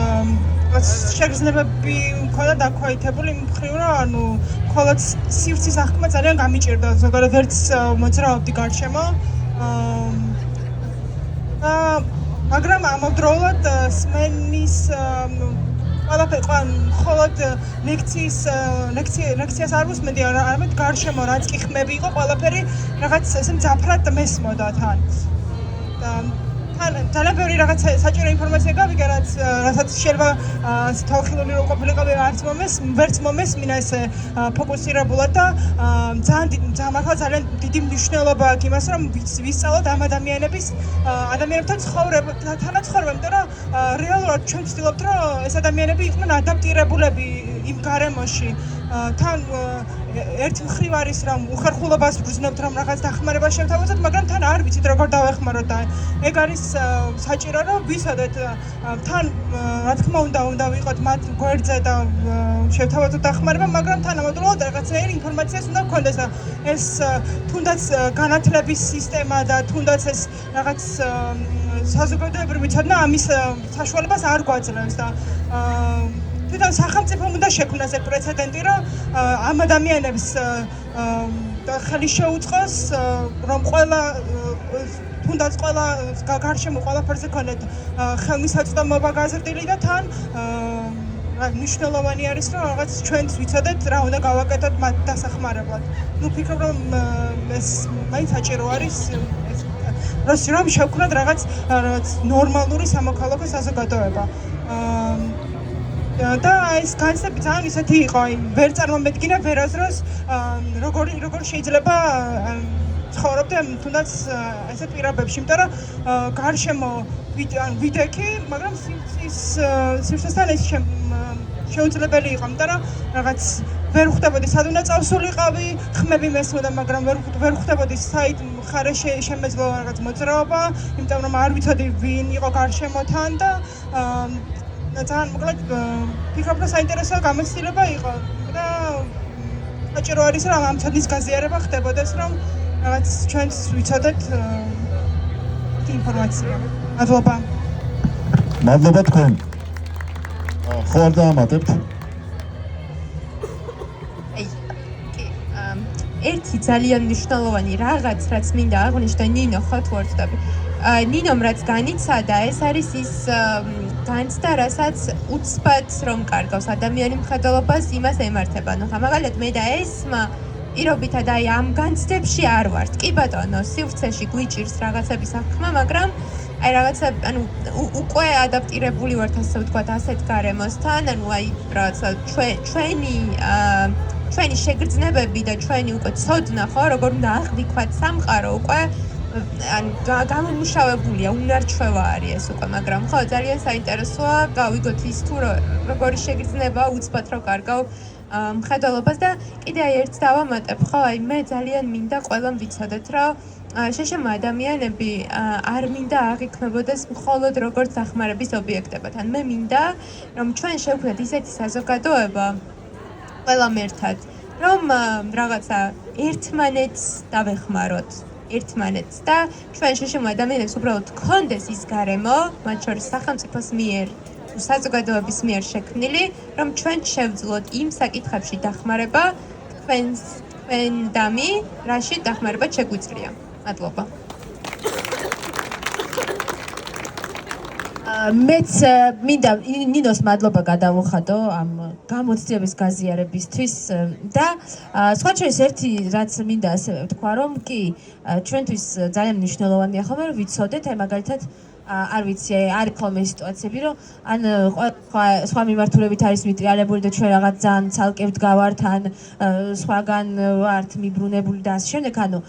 შეგრძნებები მქონდა დაქვეითებული იმ მხრივ რომ ანუ მხოლოდ სივრცის აღქმა ძალიან გამიჭირდა ზოგადად ვერც მოძრაობდი გარშემო მაგრამ ამავდროულად სმენის ყველაფერი მხოლოდ ლექციას არ ვუსმენდი არამედ გარშემო რაც კი ხმები იყო ყველაფერი რაღაც ესე მძაფრად მესმოდა თან ძალიან ბევრი რაღაც საჭირო ინფორმაცია გავიგე რასაც შეიძლება თავხილული რო ყოფილიყავი არც ვერც მომესმინა ესე ფოკუსირებულად და ძალიან დიდი მნიშვნელობა აქვს იმას რომ ვისწავლოთ ამ ადამიანებთან თანაცხოვრება იმიტომ რომ რეალურად ჩვენ ვცდილობთ რომ ეს ადამიანები იყვნენ ადაპტირებულები იმ გარემოში თან ერთ მხრივ არის რომ უხერხულობას ვგრძნობთ რომ რაღაც დახმარება შევთავაზოთ მაგრამ თან არ ვიცით როგორ დავეხმაროთ და ეგ არის საჭირო რომ ვისადეთ თან რა თქმა უნდა ვიყოთ მათ გვერდზე და შევთავაზოთ დახმარება მაგრამ თანამედროვე რაღაცნაირი ინფორმაციას უნდა გქონდეს და ეს თუნდაც განათლების სისტემა და თუნდაც ეს რაღაც საზოგადოებრივი ცოდნა ამის საშუალებას არ გვაძლევს და თვითონ სახელმწიფომ უნდა შექმნას ეგ პრეცედენტი რომ ამ ადამიანებს ხელი შეუწყოს რომ თუნდაც ყველა გარშემო ყველაფერზე ქონდეთ ხელმისაწვდომობა გაზრდილი და თან მნიშვნელოვანი არის რომ რაღაც ჩვენც ვიცოდეთ რა უნდა გავაკეთოთ მათ დასახმარებლად. ნუ ფიქრობ რომ ეს მაინც საჭირო არის რომ შევქმნათ რაღაც ნორმალური სამოქალაქო საზოგადოება. და ეს განცდები ძალიან ისეთი იყო, ვერ წარმომედგინა ვერასდროს როგორ შეიძლება ცხოვრობდე თუნდაც ესეთ პირობებში, იმიტომ რომ გარშემო ვიდექი, მაგრამ სივრცესთან ეს შეუძლებელი იყო, იმიტომ რომ რაღაც ვერ ხვდებოდი სად უნდა წავსულიყავი, ხმები მესმოდა, მაგრამ ვერ ხვდებოდი საით მხარე შემეძლო რაღაც მოძრაობა, იმიტომ რომ არ ვიცოდი ვინ იყო გარშემოთან და ძალიან მოკლედ ფიქრობ რომ საინტერესო გამოცდილება იყო და საჭირო არის რომ ამ ცოდნის გაზიარება ხდებოდეს რომ რაღაც ჩვენც ვიცოდეთ ინფორმაცია. მადლობა. მადლობა თქვენ. ხო არ დაამატებთ? ერთი ძალიან მნიშვნელოვანი რაღაც რაც მინდა აღვნიშნო ნინო ხო თუ არ ვწდები. ნინომ რაც განიცადა ეს არის ის განცდა რასაც უცბად რომ კარგავს ადამიანი მხედველობას იმას ემართება. ნუ მაგალითად მე და ესმა პირობითად აი ამ განცდებში არ ვართ. კი ბატონო, სივრცეში გვიჭირს რაღაცების აღქმა, მაგრამ აი რაღაცა ანუ უკვე ადაპტირებული ვართ ასე ვთქვათ ასეთ გარემოსთან, ანუ აი რაღაცა ჩვენი შეგრძნებები და ჩვენი უკვე ცოდნა ხო, როგორ უნდა აღვიქვათ სამყარო უკვე ან გამომუშავებულია, უნარჩვევა არის ეს უკვე, მაგრამ ხო, ძალიან საინტერესოა, გავიგოთ ის თუ როგორი შეგრძნება უცბად რო კარგავ მხედველობას და კიდე ერთ დავამატებ, ხო, აი მე ძალიან მინდა ყველამ ვიცოდეთ, რომ შეშემო ადამიანები არ მინდა აღიქმებოდეს მხოლოდ როგორც დახმარების ობიექტებად. ან მე მინდა, რომ ჩვენ შევქმნათ ისეთი საზოგადოება ყველამ ერთად, რომ რაღაცა ერთმანეთს დავეხმაროთ, ერთმანეთს და ჩვენ შეშემო ადამიანებს უბრალოდ გქონდეს ის გარემო, მათ შორის სახელმწიფოს მიერ თუ საზოგადოების მიერ შექმნილი, რომ ჩვენ შევძლოთ იმ საკითხებში დახმარება, თქვენ დამი, რაში დახმარება შეგვიძლია. მადლობა. მეც მინდა ნინოს მადლობა გადავუხადო ამ გამოცდილების გაზიარებისთვის და სხვა შორის ერთი რაც მინდა ასევე ვთქვა რომ კი ჩვენთვის ძალიან მნიშვნელოვანია ხოლმე რომ ვიცოდეთ აი მაგალითად არ ვიცი არის ხოლმე სიტუაციები რომ ან სხვა მიმართულებით არის მიტრიალებული და ჩვენ რაღაც ძალიან ცალკე ვდგავართ ან სხვაგან ვართ მიბრუნებული და ასე შემდეგ ანუ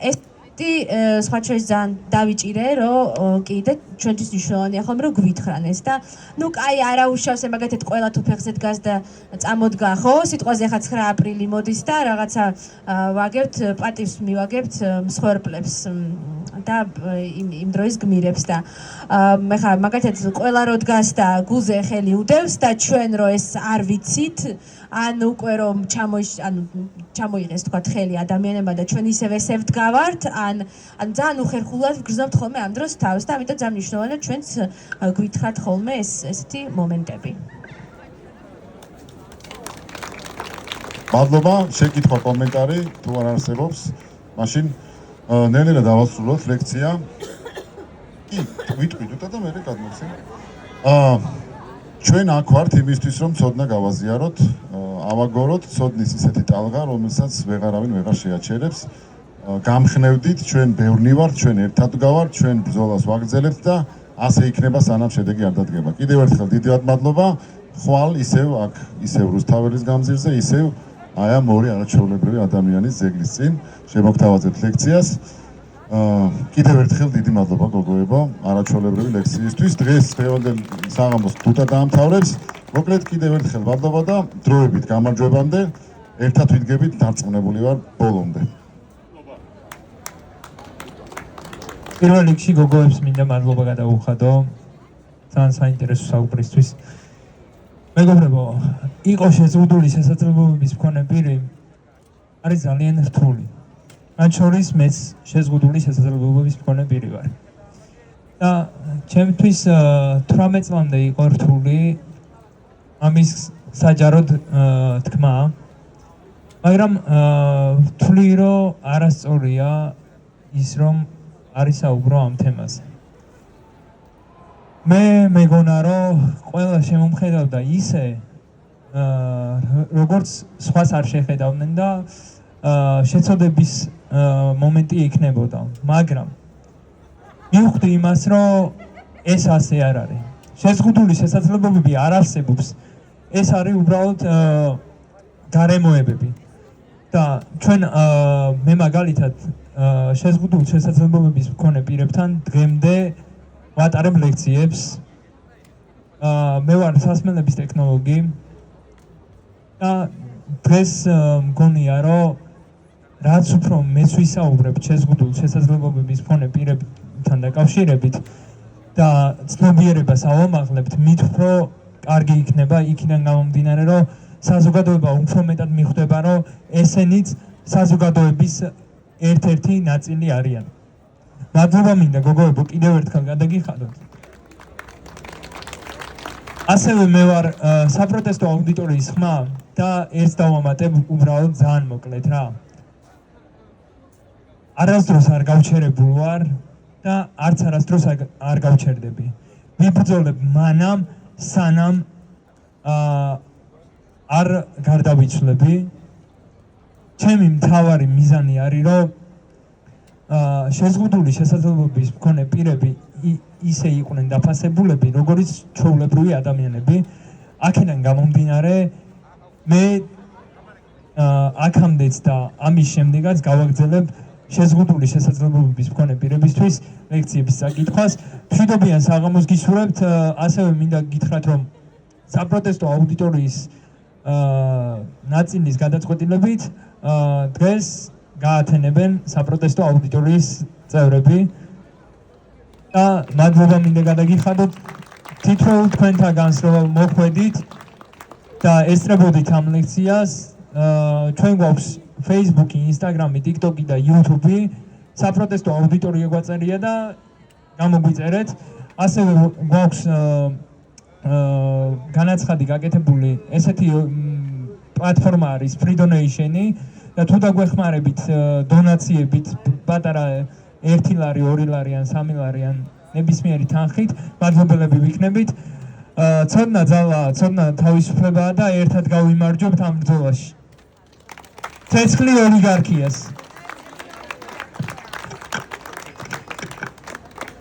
ეს სხვა შორის ძალიან დავიჭირე რომ კიდე ჩვენთვის მნიშვნელოვანია ხოლმე რომ გვითხრან ეს და ნუ კაი არა უშავს მაგათად ყველა თუ ფეხზე დგას და წამოდგა ხო სიტყვაზე ხა 9 აპრილი მოდის და რაღაცა ვაგებთ პატივს მივაგებთ მსხვერპლებს და იმ დროის გმირებს და მე ხა მაგათად ყველა რო დგას და გულზე ხელი უდევს და ჩვენ რო ეს არ ვიცით ან უკვე რომ ჩამოიღეს თქვა ხელი ადამიანებმა და ჩვენ ისევ ესე ვდგავართ ან ძალიან უხერხულად ვგრძნობთ ხოლმე ამ დროს თავს და ამიტომ ძალიან მნიშვნელოვანია ჩვენც გვითხრათ ხოლმე ესეთი მომენტები. მადლობა, შეკითხვა კომენტარი თუ არ არსებობს, მაშინ ნელ-ნელა დავასრულოთ ლექცია. კი, ვიტყვიდოთ და მერე გადმოვცემ. ჩვენ აქ ვართ იმისთვის, რომ ცოდნა გავაზიაროთ, ავაგოროთ ცოდნის ისეთი ტალღა, რომელსაც ვეღარავინ ვეღარ შეაჩერებს. გამხნევდით, ჩვენ ბევრნი ვართ, ჩვენ ერთად გავართ, ჩვენ ბრძოლას ვაგრძელებთ და ასე იქნება, სანამ შედეგი არ დადგება. კიდევ ერთხელ დიდად მადლობა. ხვალ ისევ აქ, ისევ რუსთაველის გამზირზე, ისევ აი ამ ორი არაჩვეულებრივი ადამიანის ძეგლის წინ შემოგთავაზებთ ლექციას. კიდევ ერთხელ დიდი მადლობა გოგოებო, არაჩვეულებრივი ლექციისთვის. დღეს დღევანდელ საღამოს თუთა დაამთავრებს. მოკლედ კიდევ ერთხელ მადლობა და დროებით გამარჯვებამდე ერთად ვიდგებით, დარწმუნებული ვარ ბოლომდე. პირველ რიგში გოგოებს მინდა მადლობა გადავუხადო ძალიან საინტერესო საუბრისთვის. მეგობრებო, იყო შეზღუდული შესაძლებლობების მქონე პირი არის ძალიან რთული. მათ შორის მეც შეზღუდული შესაძლებლობების მქონე პირი ვარ. და ჩემთვის 18 წლამდე იყო რთული ამის საჯაროდ თქმა, მაგრამ ვთვლი რომ არასწორია ის რომ არის საუბრო ამ თემაზე. მე მეგონა რომ ყველა შემომხედავდა ისე როგორც სხვას არ შეხედავდნენ და შეცოდების მომენტი იქნებოდა, მაგრამ მივხვდი იმას რომ ეს ასე არ არის. შეზღუდული შესაძლებლობები არ არსებობს. ეს არის უბრალოდ გარემოებები. და ჩვენ მე მაგალითად შეზღუდული შესაძლებლობების მქონე პირებთან დღემდე ვატარებ ლექციებს. მე ვარ სასმელების ტექნოლოგი და დღეს მგონია რომ რაც უფრო მეც ვისაუბრებ შეზღუდული შესაძლებლობების მქონე პირებთან დაკავშირებით და ცნობიერებას ავამაღლებთ, მით უფრო კარგი იქნება იქიდან გამომდინარე, რომ საზოგადოება უფრო მეტად მიხვდება, რომ ესენიც საზოგადოების ერთ-ერთი ნაწილი არიან. მადლობა მინდა გოგოებო, კიდევ ერთხელ გადაგიხადოთ. ასევე მე ვარ საპროტესტო აუდიტორიის ხმა და ერთს დავამატებ უბრალოდ ძალიან მოკლედ რა. არასდროს არ გავჩერებულ ვარ და არც არასდროს არ გავჩერდები. ვიბრძოლებ მანამ, სანამ არ გარდავიცვლები. ჩემი მთავარი მიზანი არის, რომ შეზღუდული შესაძლებლობების მქონე პირები ისე იყვნენ დაფასებულები, როგორც ჩვეულებრივი ადამიანები. აქედან გამომდინარე, მე აქამდეც და ამის შემდეგაც გავაგრძელებ შეზღუდული შესაძლებლობების მქონე პირებისთვის ლექციების საკითხვას. მშვიდობიან საღამოს გისურვებთ, ასევე მინდა გითხრათ, რომ საპროტესტო აუდიტორიის ნაწილის გადაწყვეტილებით დღეს გაათენებენ საპროტესტო აუდიტორიის წევრები და მადლობა მინდა გადაგიხადოთ თითოეულ თქვენთაგანს, რომ მოხვედით და ესწრებოდით ამ ლექციას. ჩვენ გვაქვს Facebook-ი, Instagram-ი, TikTok-ი და YouTube-ი. საპროტესტო აუდიტორია გვაწერია და გამოგვიწერეთ. ასევე გვაქვს განაცხადი გაკეთებული ესეთი პლატფორმა არის Free Donation-ი და თუ დაგვეხმარებით დონაციებით პატარა 1 ლარი, 2 ლარი ან 3 ლარი ან ნებისმიერი თანხით მადლობელები ვიქნებით. ცოდნა ძალა, ცოდნა თავისუფლებაა და ერთად გავიმარჯვებთ ამ ბრძოლაში. ცეცხლი ოლიგარქიას.